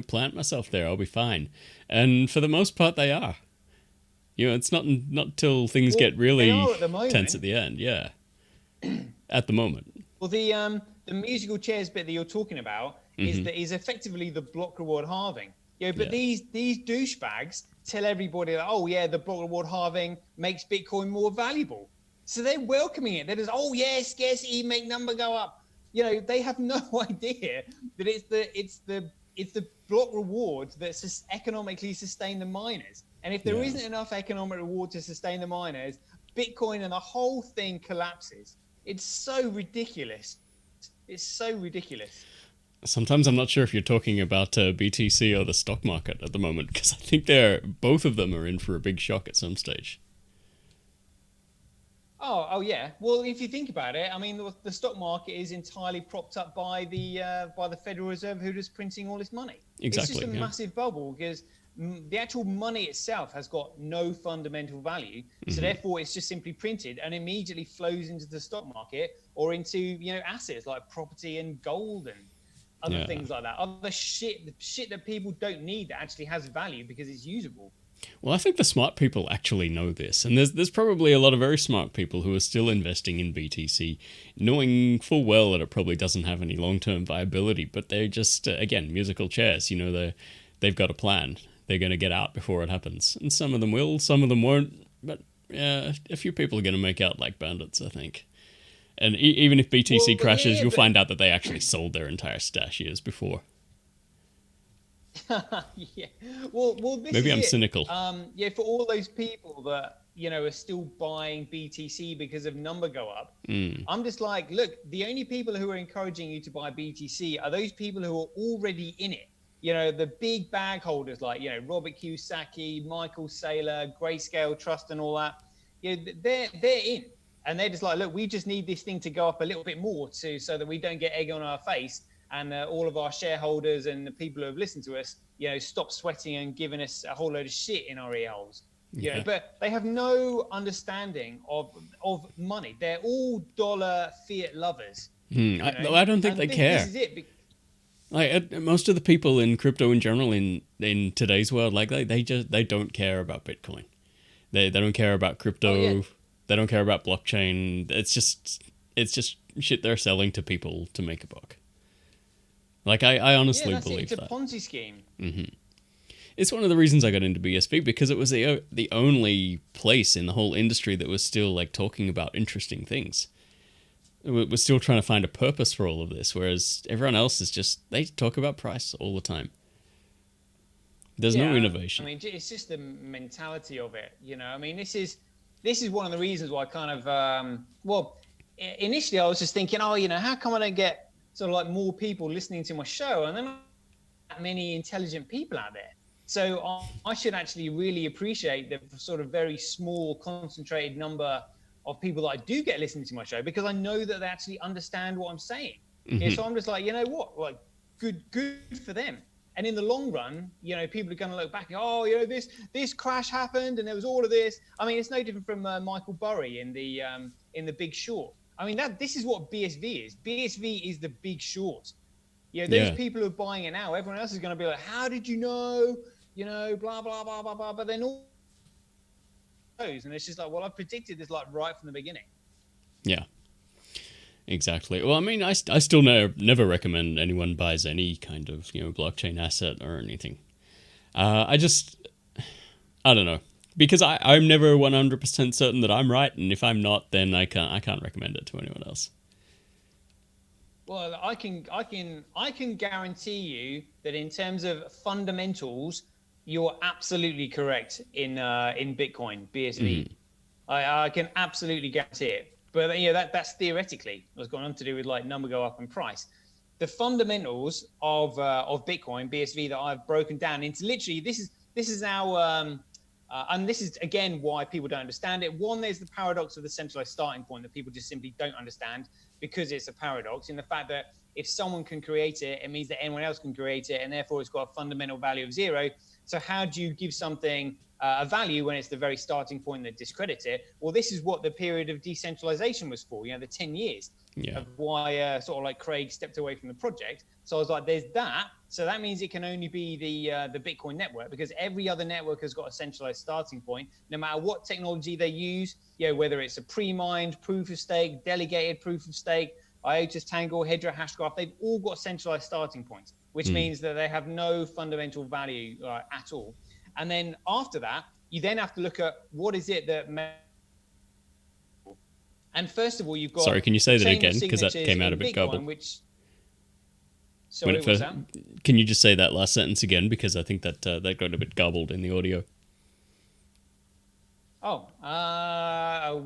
plant myself there. I'll be fine. And for the most part, they are. It's not till things get really tense at the end. Yeah, at the moment. Well, the musical chairs bit that you're talking about is effectively the block reward halving. But these douchebags tell everybody that, oh yeah, the block reward halving makes Bitcoin more valuable. So they're welcoming it. They're just, oh yeah, scarcity make number go up. They have no idea that it's the block rewards that economically sustain the miners. And if there isn't enough economic reward to sustain the miners, Bitcoin and the whole thing collapses. It's so ridiculous. It's so ridiculous. Sometimes I'm not sure if you're talking about BTC or the stock market at the moment, because I think both of them are in for a big shock at some stage. Oh yeah. Well, if you think about it, I mean, the stock market is entirely propped up by the Federal Reserve, who is printing all this money. Exactly. It's just a massive bubble because the actual money itself has got no fundamental value. So therefore, it's just simply printed and immediately flows into the stock market or into assets like property and gold and other things like that. Other shit that people don't need that actually has value because it's usable. Well, I think the smart people actually know this, and there's probably a lot of very smart people who are still investing in BTC, knowing full well that it probably doesn't have any long-term viability, but they're just, again, musical chairs. They've got a plan. They're going to get out before it happens. And some of them will, some of them won't, but a few people are going to make out like bandits, I think. And even if BTC crashes, you'll find out that they actually sold their entire stash years before. Yeah. Well, this maybe is I'm it. cynical. For all those people that are still buying BTC because of number go up, I'm just like, look, the only people who are encouraging you to buy BTC are those people who are already in it. The big bag holders like Robert Kiyosaki, Michael Saylor, Grayscale Trust, and all that. They're in. And they're just like, look, we just need this thing to go up a little bit more so that we don't get egg on our face. And all of our shareholders and the people who have listened to us, stop sweating and giving us a whole load of shit in our ear holes. But they have no understanding of money. They're all dollar fiat lovers. I don't think they care. This is it. Most of the people in crypto in general in today's world, they don't care about Bitcoin. They don't care about crypto. Oh, yeah. They don't care about blockchain. It's just shit they're selling to people to make a buck. I honestly believe that. It's a Ponzi scheme. It's one of the reasons I got into BSV, because it was the only place in the whole industry that was still talking about interesting things. We're still trying to find a purpose for all of this, whereas everyone else is just, they talk about price all the time. There's no innovation. I mean, it's just the mentality of it. I mean, this is one of the reasons why I kind of initially I was just thinking, how come I don't get sort of more people listening to my show, and then not that many intelligent people out there. So I should actually really appreciate the sort of very small, concentrated number of people that I do get listening to my show, because I know that they actually understand what I'm saying. So I'm just like, good for them. And in the long run, people are going to look back and this crash happened and there was all of this. I mean, it's no different from Michael Burry in the Big Short. I mean, this is what BSV is. BSV is the Big Short. Those people who are buying it now, everyone else is going to be like, how did you know? Blah, blah, blah, blah, blah. But then all those, and it's just like, well, I predicted this right from the beginning. Yeah, exactly. Well, I mean, I still never recommend anyone buys any kind of, blockchain asset or anything. I don't know. Because I'm never 100% certain that I'm right, and if I'm not, then I can't recommend it to anyone else. Well, I can guarantee you that in terms of fundamentals, you're absolutely correct in Bitcoin BSV. I can absolutely guarantee it. But that's theoretically what's going on to do with number go up and price. The fundamentals of Bitcoin BSV that I've broken down into literally this is our and this is, again, why people don't understand it. One, there's the paradox of the centralized starting point that people just simply don't understand, because it's a paradox in the fact that if someone can create it, it means that anyone else can create it, and therefore it's got a fundamental value of zero. So how do you give something a value when it's the very starting point that discredits it? Well, this is what the period of decentralization was for, the 10 years of why sort of Craig stepped away from the project. So I was like, there's that. So that means it can only be the Bitcoin network, because every other network has got a centralized starting point, no matter what technology they use, whether it's a pre-mined proof of stake, delegated proof of stake, IOTA's Tangle, Hedera Hashgraph, they've all got centralized starting points, which means that they have no fundamental value at all. And then after that, you then have to look at what is it that and first of all, you've got Sorry, can you say that chain again? of Because that signatures came out a in bit Bitcoin, garbled. which When sorry, it first, what's that? can you just say that last sentence again? Because I think that that got a bit garbled in the audio. Oh,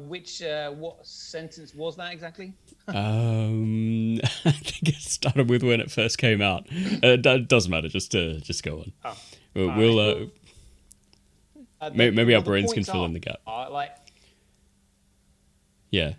what sentence was that exactly? I think it started with when it first came out. It doesn't matter. Just go on. Oh, We'll maybe our brains can fill in the gap. Like Yeah.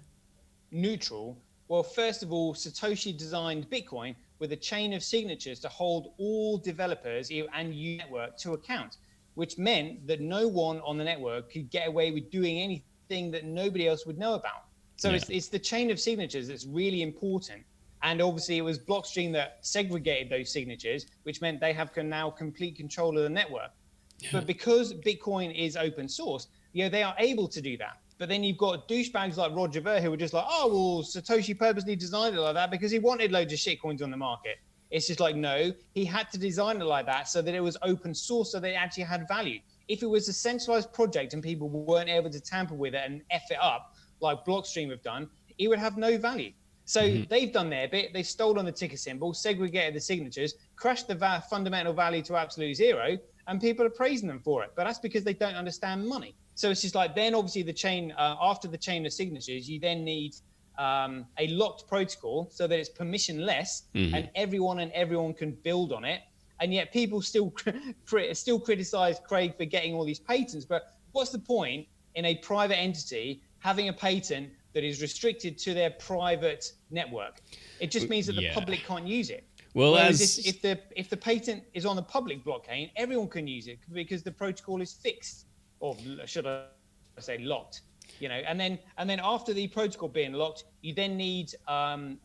neutral. Well, first of all, Satoshi designed Bitcoin with a chain of signatures to hold all developers and network to account, which meant that no one on the network could get away with doing anything that nobody else would know about. So it's the chain of signatures that's really important. And obviously it was Blockstream that segregated those signatures, which meant they have now complete control of the network. Yeah. But because Bitcoin is open source, they are able to do that. But then you've got douchebags like Roger Ver who were just like, oh, well, Satoshi purposely designed it like that because he wanted loads of shitcoins on the market. It's just like, no, he had to design it like that so that it was open source, so that it actually had value. If it was a centralized project and people weren't able to tamper with it and F it up, like Blockstream have done, it would have no value. So they've done their bit. They've stolen the ticker symbol, segregated the signatures, crashed the fundamental value to absolute zero, and people are praising them for it. But that's because they don't understand money. So it's just like, then obviously the chain, after the chain of signatures, you then need a locked protocol so that it's permissionless and everyone can build on it. And yet people still criticize Craig for getting all these patents. But what's the point in a private entity having a patent that is restricted to their private network? It just means that the public can't use it. Well, if the patent is on the public blockchain, everyone can use it because the protocol is fixed, or should I say locked? And then after the protocol being locked, you then need an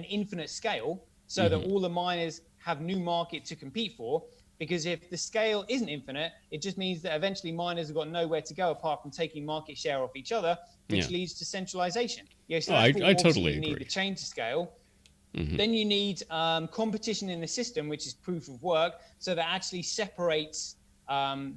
infinite scale so that all the miners have new market to compete for. Because if the scale isn't infinite, it just means that eventually miners have got nowhere to go apart from taking market share off each other, which leads to centralization. So I totally agree. You need the chain to scale. Then you need competition in the system, which is proof of work, so that actually separates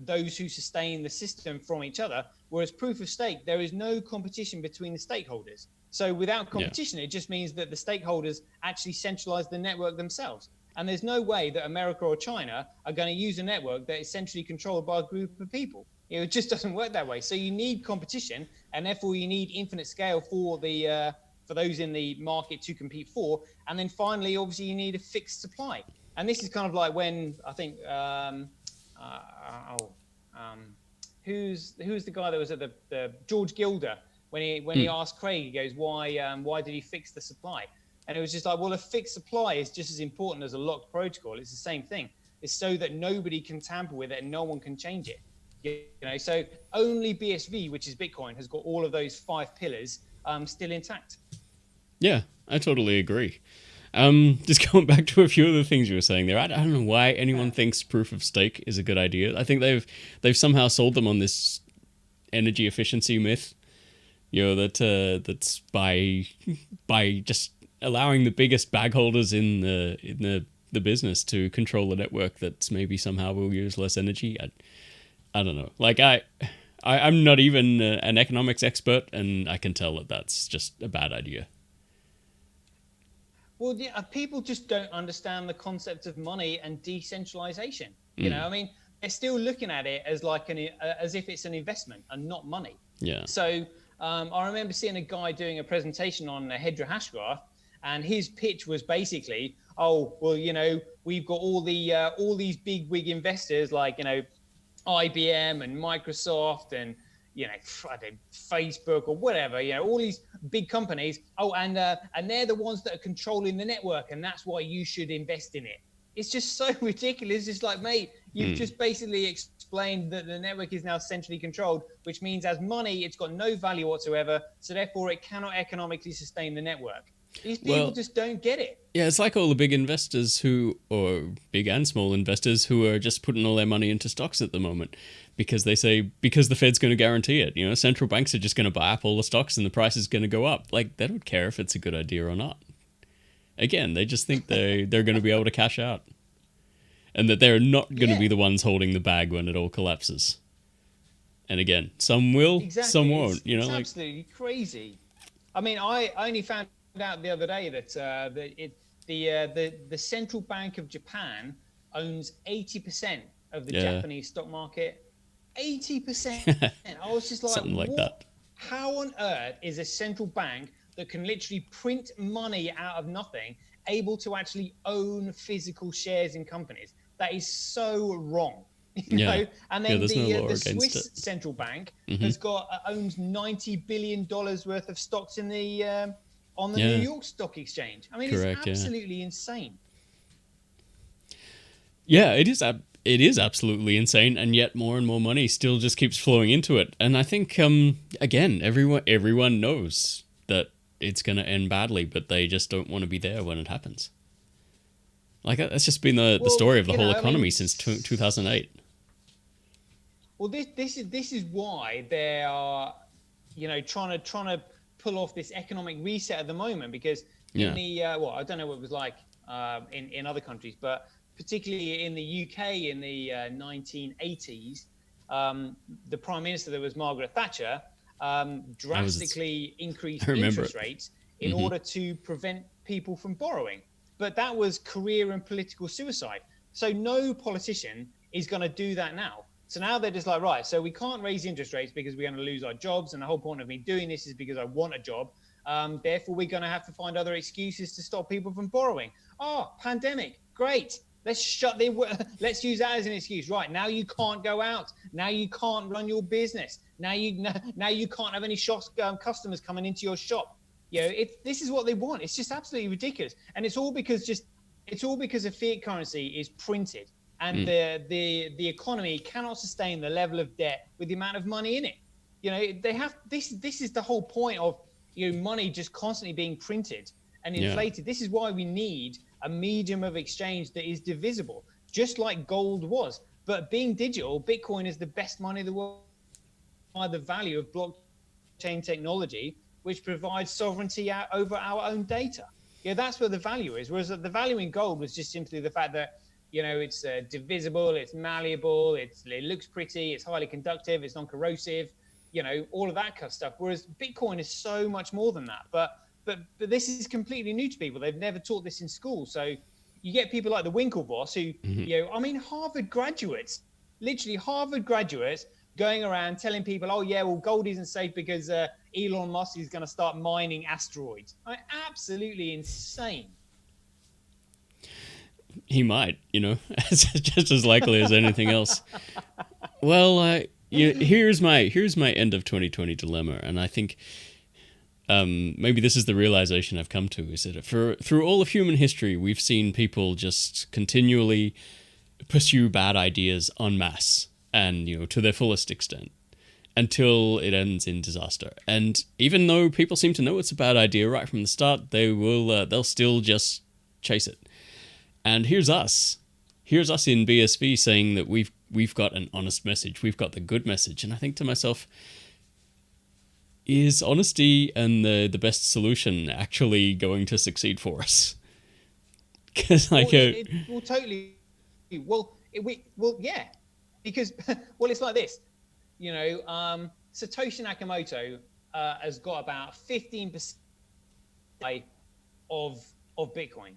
those who sustain the system from each other. Whereas proof of stake, there is no competition between the stakeholders. So without competition, it just means that the stakeholders actually centralize the network themselves. And there's no way that America or China are going to use a network that is centrally controlled by a group of people. It just doesn't work that way. So you need competition, and therefore you need infinite scale for those in the market to compete for. And then finally, obviously, you need a fixed supply. And this is kind of like when I think who's the guy that was at the George Gilder when he asked Craig, he goes, why did he fix the supply? And it was just like, well, a fixed supply is just as important as a locked protocol. It's the same thing. It's so that nobody can tamper with it and no one can change it. So only BSV, which is Bitcoin, has got all of those 5 pillars still intact. Yeah, I totally agree. Just going back to a few of the things you were saying there, I don't know why anyone thinks proof of stake is a good idea. I think they've somehow sold them on this energy efficiency myth. That's by just allowing the biggest bag holders in the business to control the network that's maybe somehow will use less energy. I don't know. Like I'm not even an economics expert, and I can tell that that's just a bad idea. Well, yeah, people just don't understand the concept of money and decentralization. I mean, they're still looking at it as like as if it's an investment and not money. Yeah. So I remember seeing a guy doing a presentation on a Hedera Hashgraph, and his pitch was basically, oh, well, we've got all these big wig investors like IBM and Microsoft and Facebook or whatever, all these big companies. Oh, and they're the ones that are controlling the network, and that's why you should invest in it. It's just so ridiculous. It's like, mate, you've just basically explained that the network is now centrally controlled, which means as money, it's got no value whatsoever. So therefore, it cannot economically sustain the network. These people just don't get it. Yeah, it's like all the big investors or big and small investors who are just putting all their money into stocks at the moment because they say, because the Fed's going to guarantee it. Central banks are just going to buy up all the stocks and the price is going to go up. Like, they don't care if it's a good idea or not. Again, they just think they're going to be able to cash out, and that they're not going to be the ones holding the bag when it all collapses. And again, some will, some won't. It's absolutely crazy. I mean, I only found out the other day that the Central Bank of Japan owns 80% of the Japanese stock market. 80%. I was just like, something like what? that. How on earth is a central bank that can literally print money out of nothing able to actually own physical shares in companies? That is so wrong. You know? And then the Swiss central bank has owns $90 billion worth of stocks in the on the New York Stock Exchange. I mean, it's absolutely insane. Yeah, it is. It is absolutely insane, and yet more and more money still just keeps flowing into it. And I think, again, everyone knows that it's going to end badly, but they just don't want to be there when it happens. Like, that's just been the story of the whole economy since 2008. Well, this is why they are, trying to pull off this economic reset at the moment, because in the I don't know what it was like in other countries, but particularly in the UK in the 1980s, the Prime Minister, there was Margaret Thatcher, drastically increased interest rates in order to prevent people from borrowing. But that was career and political suicide. So no politician is going to do that now. So now they're just like, right, so we can't raise interest rates because we're going to lose our jobs. And the whole point of me doing this is because I want a job. Therefore, we're going to have to find other excuses to stop people from borrowing. Oh, pandemic. Great. Let's use that as an excuse. Right, now you can't go out. Now you can't run your business. Now you can't have any customers coming into your shop. This is what they want. It's just absolutely ridiculous. And it's all because a fiat currency is printed, and the economy cannot sustain the level of debt with the amount of money in it. They have this is the whole point of money just constantly being printed and inflated. This is why we need a medium of exchange that is divisible, just like gold was. But being digital, Bitcoin is the best money in the world by the value of blockchain technology, which provides sovereignty over our own data. That's where the value is. Whereas the value in gold was just simply the fact that, it's divisible, it's malleable, it looks pretty, it's highly conductive, it's non-corrosive, all of that kind of stuff. Whereas Bitcoin is so much more than that. But this is completely new to people. They've never taught this in school. So you get people like the Winklevoss who, Harvard graduates, literally Harvard graduates going around telling people, oh, yeah, well, gold isn't safe because Elon Musk is going to start mining asteroids. Absolutely insane. He might, just as likely as anything else. Well, here's my end of 2020 dilemma, and I think maybe this is the realization I've come to, is that through all of human history, we've seen people just continually pursue bad ideas en masse and, to their fullest extent, until it ends in disaster. And even though people seem to know it's a bad idea right from the start, they'll still just chase it. And here's us in BSV saying that we've got an honest message, we've got the good message. And I think to myself, is honesty and the best solution actually going to succeed for us? Because totally. Yeah. Because it's like this. Satoshi Nakamoto has got about 15% of Bitcoin.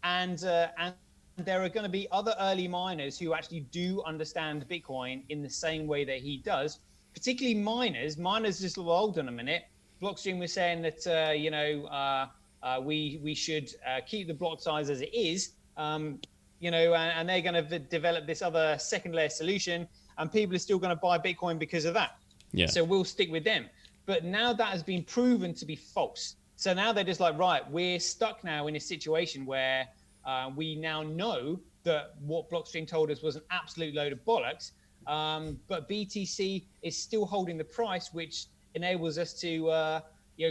And there are going to be other early miners who actually do understand Bitcoin in the same way that he does. Particularly miners. Miners just a little old in a minute. Blockstream was saying that we should keep the block size as it is. And they're going to develop this other second layer solution, and people are still going to buy Bitcoin because of that. Yeah. So we'll stick with them. But now that has been proven to be false. So now they're just like, right, we're stuck now in a situation where we now know that what Blockstream told us was an absolute load of bollocks. But BTC is still holding the price, which enables us to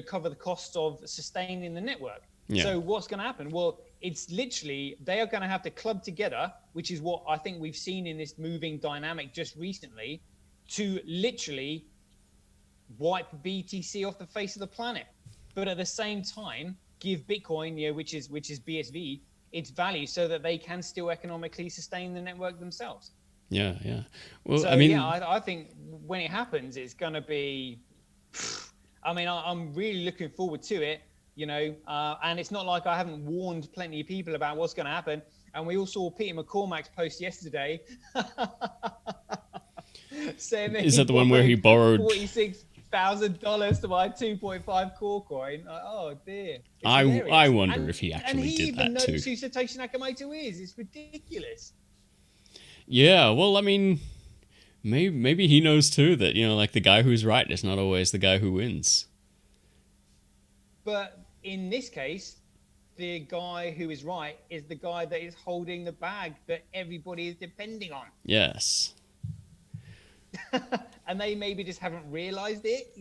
cover the cost of sustaining the network. Yeah. So what's going to happen? Well, it's literally they are going to have to club together, which is what I think we've seen in this moving dynamic just recently, to literally wipe BTC off the face of the planet. But at the same time, give Bitcoin, which is BSV, its value so that they can still economically sustain the network themselves. Yeah, yeah. Well, So I mean, I think when it happens, it's going to be. I mean, I'm really looking forward to it. And it's not like I haven't warned plenty of people about what's going to happen. And we all saw Peter McCormack's post yesterday. Saying that is that the one where he borrowed $46,000 to buy 2.5 core coin? Oh dear! It's I hilarious. wonder if he actually did that too. And he even knows who Satoshi Nakamoto is. It's ridiculous. Yeah, well, I mean, maybe he knows too that like the guy who's right is not always the guy who wins. But in this case, the guy who is right is the guy that is holding the bag that everybody is depending on. Yes. And they maybe just haven't realized it,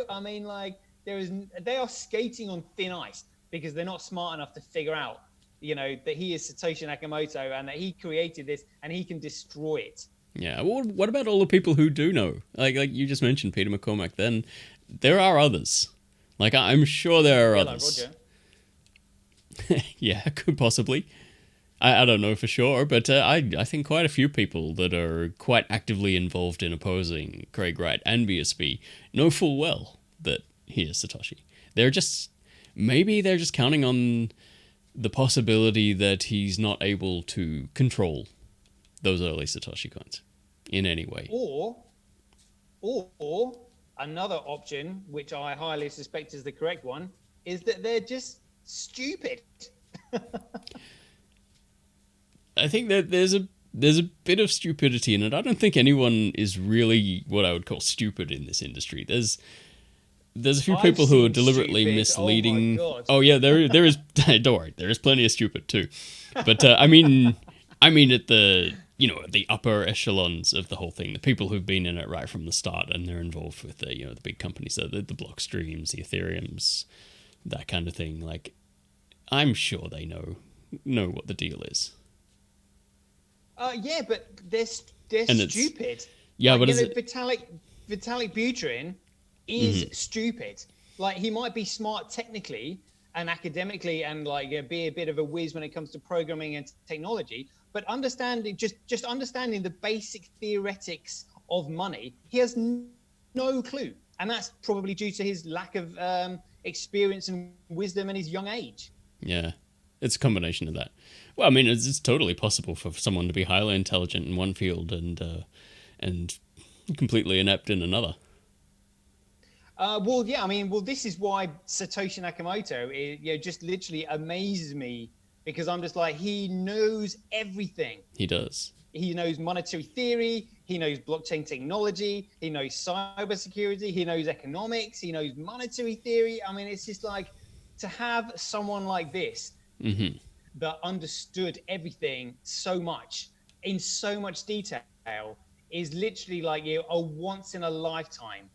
I mean, like they are skating on thin ice because they're not smart enough to figure out, that he is Satoshi Nakamoto and that he created this and he can destroy it. Yeah. Well, what about all the people who do know? Like you just mentioned Peter McCormack. Then there are others. Like I'm sure there are others. Like Roger. Yeah, could possibly. I don't know for sure, but I think quite a few people that are quite actively involved in opposing Craig Wright and BSV know full well that he is Satoshi. Maybe they're just counting on the possibility that he's not able to control those early Satoshi coins in any way. Or another option, which I highly suspect is the correct one, is that they're just stupid. I think that there's a bit of stupidity in it. I don't think anyone is really what I would call stupid in this industry. There's a few people who are deliberately misleading. Oh yeah, there is. Don't worry, there is plenty of stupid too. But I mean at the at the upper echelons of the whole thing, the people who've been in it right from the start and they're involved with the the big companies, the Blockstreams, the Ethereums, that kind of thing. Like, I'm sure they know what the deal is. Yeah, but they're stupid. Yeah, but Vitalik Buterin is stupid. Like, he might be smart technically and academically and be a bit of a whiz when it comes to programming and technology, but understanding just understanding the basic theoretics of money, he has no clue, and that's probably due to his lack of experience and wisdom and his young age. Yeah. It's a combination of that. Well, I mean, it's totally possible for someone to be highly intelligent in one field and completely inept in another. Well, yeah, I mean, this is why Satoshi Nakamoto just literally amazes me, because I'm just like, he knows everything. He does. He knows monetary theory. He knows blockchain technology. He knows cybersecurity. He knows economics. He knows monetary theory. I mean, it's just like, to have someone like this that understood everything so much in so much detail is literally like a once in a lifetime.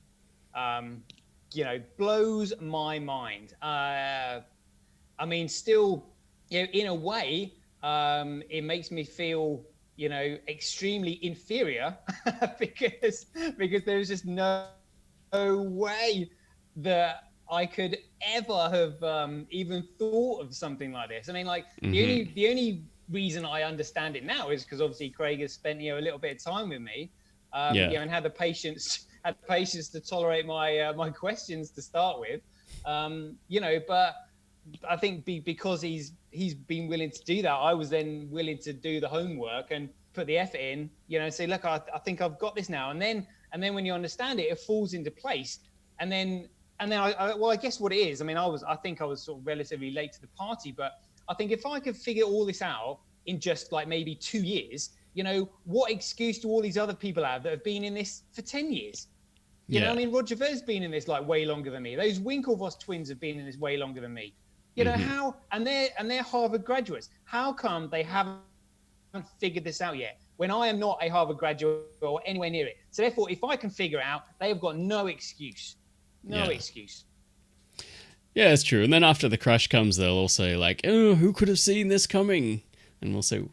Blows my mind. I mean, still, in a way, it makes me feel, extremely inferior because there's just no way that I could ever have even thought of something like this. I mean, like the only reason I understand it now is because obviously Craig has spent a little bit of time with me, and had the patience to tolerate my questions to start with, But I think because he's been willing to do that, I was then willing to do the homework and put the effort in, say, look, I think I've got this now, and then when you understand it, it falls into place, and then I guess what it is, I mean, I think I was sort of relatively late to the party, but I think if I could figure all this out in just like maybe 2 years, what excuse do all these other people have that have been in this for 10 years? You know, I mean, Roger Ver's been in this like way longer than me. Those Winklevoss twins have been in this way longer than me. How, and they're Harvard graduates. How come they haven't figured this out yet, when I am not a Harvard graduate or anywhere near it? So therefore, if I can figure it out, they have got no excuse. No excuse. Yeah, it's true. And then after the crash comes, they'll all say like, "Oh, who could have seen this coming?" And we'll say,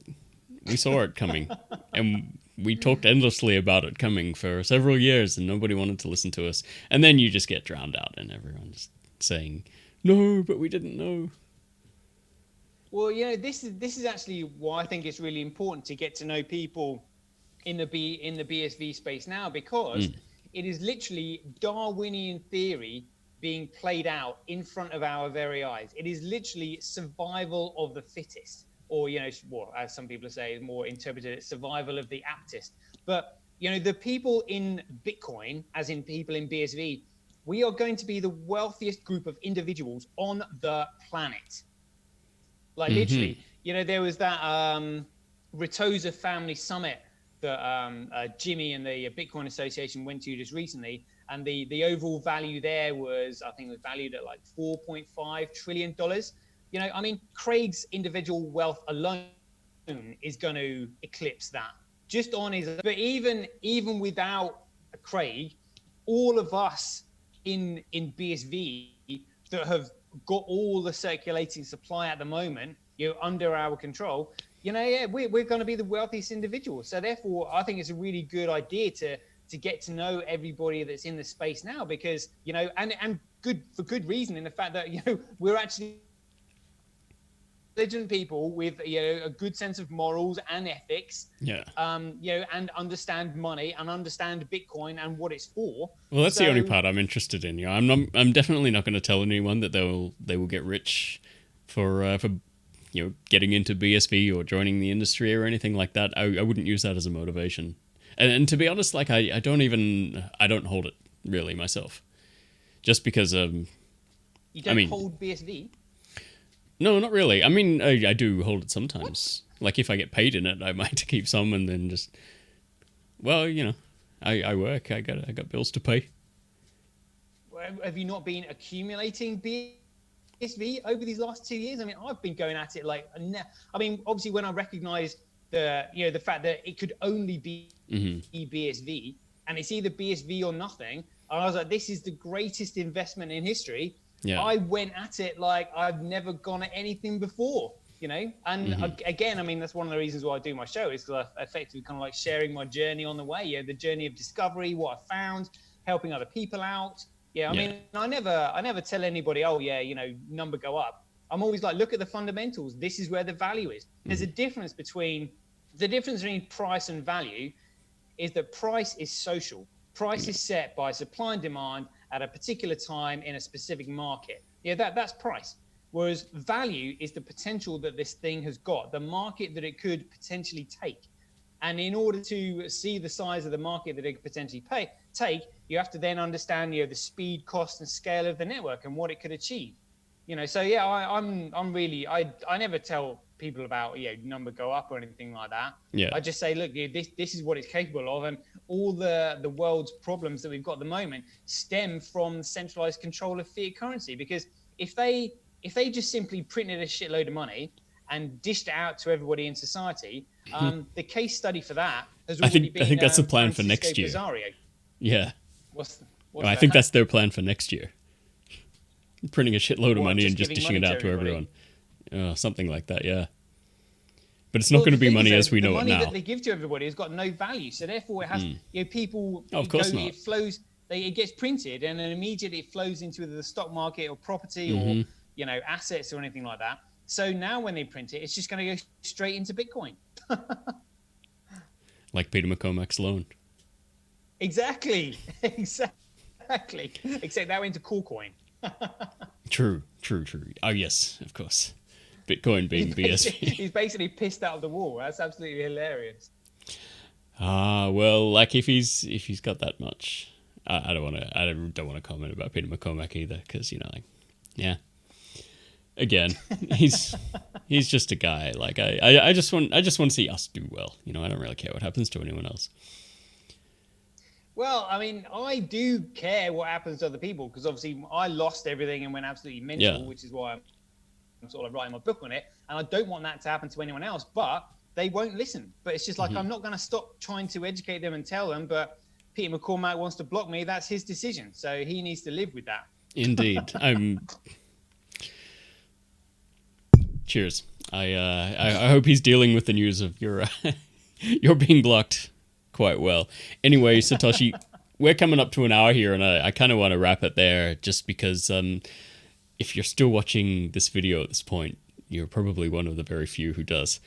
"We saw it coming, and we talked endlessly about it coming for several years, and nobody wanted to listen to us." And then you just get drowned out, and everyone just saying, "No, but we didn't know." Well, this is actually why I think it's really important to get to know people in the BSV space now, because it is literally Darwinian theory being played out in front of our very eyes. It is literally survival of the fittest, or well, as some people say, more interpreted, survival of the aptest. But the people in Bitcoin, as in people in BSV, we are going to be the wealthiest group of individuals on the planet. Like literally, there was that Retosa Family Summit that Jimmy and the Bitcoin Association went to just recently, and the overall value there was, I think, it was valued at like $4.5 trillion. I mean, Craig's individual wealth alone is going to eclipse that just on his. But even without Craig, all of us in BSV that have got all the circulating supply at the moment, under our control, we're going to be the wealthiest individuals. So therefore, I think it's a really good idea to get to know everybody that's in the space now, because and good for good reason, in the fact that we're actually intelligent people with a good sense of morals and ethics, and understand money and understand Bitcoin and what it's for. Well, that's the only part I'm interested in. I'm definitely not going to tell anyone that they will get rich for getting into BSV or joining the industry or anything like that. I wouldn't use that as a motivation. And to be honest, like I don't hold it really myself, just because you don't hold BSV. No, not really. I mean, I do hold it sometimes. What? Like if I get paid in it, I might keep some and then just. Well, I work. I got bills to pay. Have you not been accumulating BSV over these last 2 years? I mean, I've been going at it like. I mean, obviously, when I recognised the fact that it could only be BSV, and it's either BSV or nothing, and I was like, this is the greatest investment in history. Yeah. I went at it like I've never gone at anything before, and again, I mean, that's one of the reasons why I do my show, is because I effectively kind of like sharing my journey on the way, the journey of discovery, what I found, helping other people out. I mean, I never tell anybody, number go up. I'm always like, look at the fundamentals. This is where the value is. There's a difference between price and value is that price is social. Price is set by supply and demand at a particular time in a specific market. That's price. Whereas value is the potential that this thing has got, the market that it could potentially take. And in order to see the size of the market that it could potentially take, you have to then understand, the speed, cost, and scale of the network and what it could achieve. So I'm really, I never tell people about number go up or anything like that. I just say, look, this is what it's capable of, and all the world's problems that we've got at the moment stem from centralized control of fiat currency. Because if they just simply printed a shitload of money and dished it out to everybody in society, the case study for that has already been. I think that's the plan for next year. Pizzario. Yeah. I think that's their plan for next year. Printing a shitload of money and just dishing it out to everyone. Something like that, yeah. But it's not going to be money as we know it now. The money that they give to everybody has got no value, so therefore it has. People. Of course not. It flows. It gets printed, and then immediately it flows into either the stock market or property or assets or anything like that. So now when they print it, it's just going to go straight into Bitcoin. Like Peter McCormack's loan. Exactly. Except that went to Coolcoin. True. Oh yes, of course. Bitcoin being BSV. He's basically pissed out of the wall. That's absolutely hilarious. Well, like if he's got that much, I don't want to comment about Peter McCormack either, because again, he's just a guy. Like I just want to see us do well. I don't really care what happens to anyone else. Well, I mean, I do care what happens to other people, because obviously I lost everything and went absolutely mental, which is why I'm sort of writing my book on it. And I don't want that to happen to anyone else, but they won't listen. But it's just like, I'm not going to stop trying to educate them and tell them, but Peter McCormack wants to block me. That's his decision. So he needs to live with that. Indeed. Cheers. I hope he's dealing with the news of your being blocked quite well. Anyway, Satoshi, we're coming up to an hour here, and I kind of want to wrap it there, just because if you're still watching this video at this point, you're probably one of the very few who does.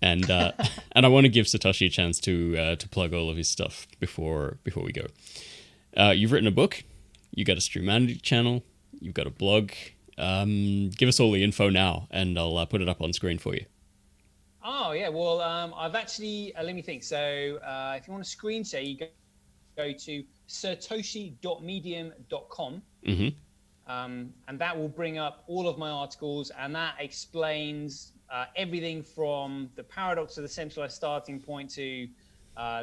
And and I want to give Satoshi a chance to plug all of his stuff before we go. You've written a book. You got a Streamanity channel. You've got a blog. Give us all the info now, and I'll put it up on screen for you. Oh yeah, well, I've actually let me think. So if you want to screen share, you go to SirToshi.medium.com, and that will bring up all of my articles, and that explains everything from the paradox of the centralized starting point to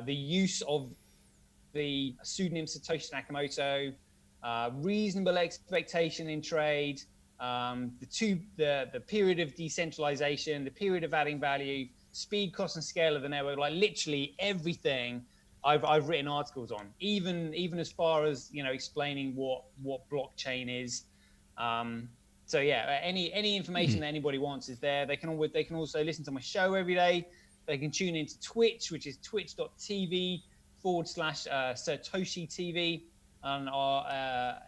the use of the pseudonym Satoshi Nakamoto, reasonable expectation in trade, the period of decentralization, the period of adding value, speed, cost, and scale of the network. Like literally everything I've written articles on, even as far as explaining what blockchain is. So yeah, any information that anybody wants is there. They can also listen to my show every day. They can tune into Twitch, which is twitch.tv/Satoshi TV. And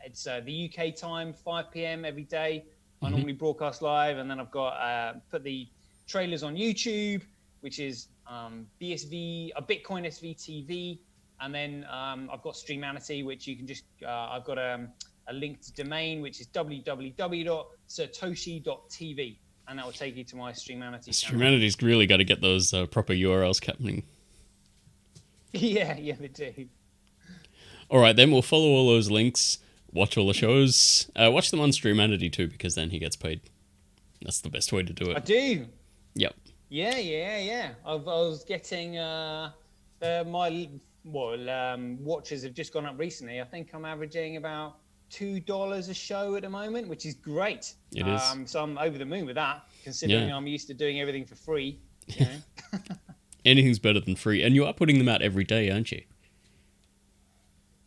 it's the UK time, 5 p.m. every day. I normally broadcast live, and then I've got put the trailers on YouTube, which is BSV, BitcoinSV TV, and then I've got Streamanity, which you can just I've got a linked domain, which is www.sirtoshi.tv, and that will take you to my Streamanity. Streamanity's really got to get those proper URLs happening. Yeah, they do. All right, then we'll follow all those links, watch all the shows, watch them on Streamanity too, because then he gets paid. That's the best way to do it. I do. Yep. Yeah. I was getting my watches have just gone up recently. I think I'm averaging about $2 a show at the moment, which is great. It is. So I'm over the moon with that, considering I'm used to doing everything for free. Anything's better than free, and you are putting them out every day, aren't you?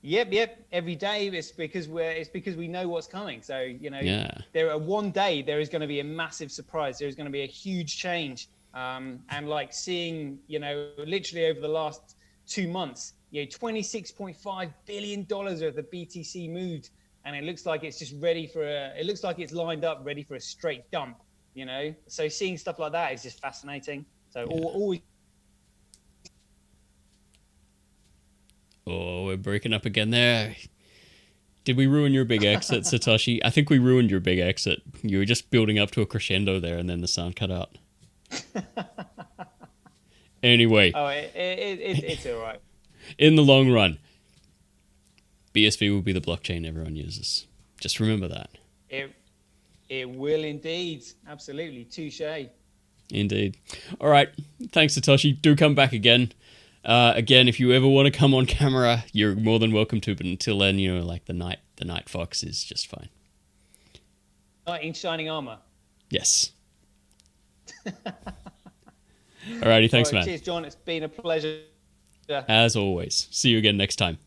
Yep. Every day it's because we know what's coming. So one day there is going to be a massive surprise. There is going to be a huge change. And like seeing literally over the last 2 months, $26.5 billion of the BTC moved, and it looks like it's just it looks like it's lined up ready for a straight dump. So seeing stuff like that is just fascinating. So always. Oh, we're breaking up again there. Did we ruin your big exit, Satoshi? I think we ruined your big exit. You were just building up to a crescendo there, and then the sound cut out. Anyway. Oh, it's all right. In the long run, BSV will be the blockchain everyone uses. Just remember that. It will indeed. Absolutely. Touche. Indeed. All right. Thanks, Satoshi. Do come back again. Again, if you ever want to come on camera, you're more than welcome to. But until then, like the night fox is just fine. Knight in shining armor. Yes. Alrighty, thanks, man. Cheers, John. It's been a pleasure. As always. See you again next time.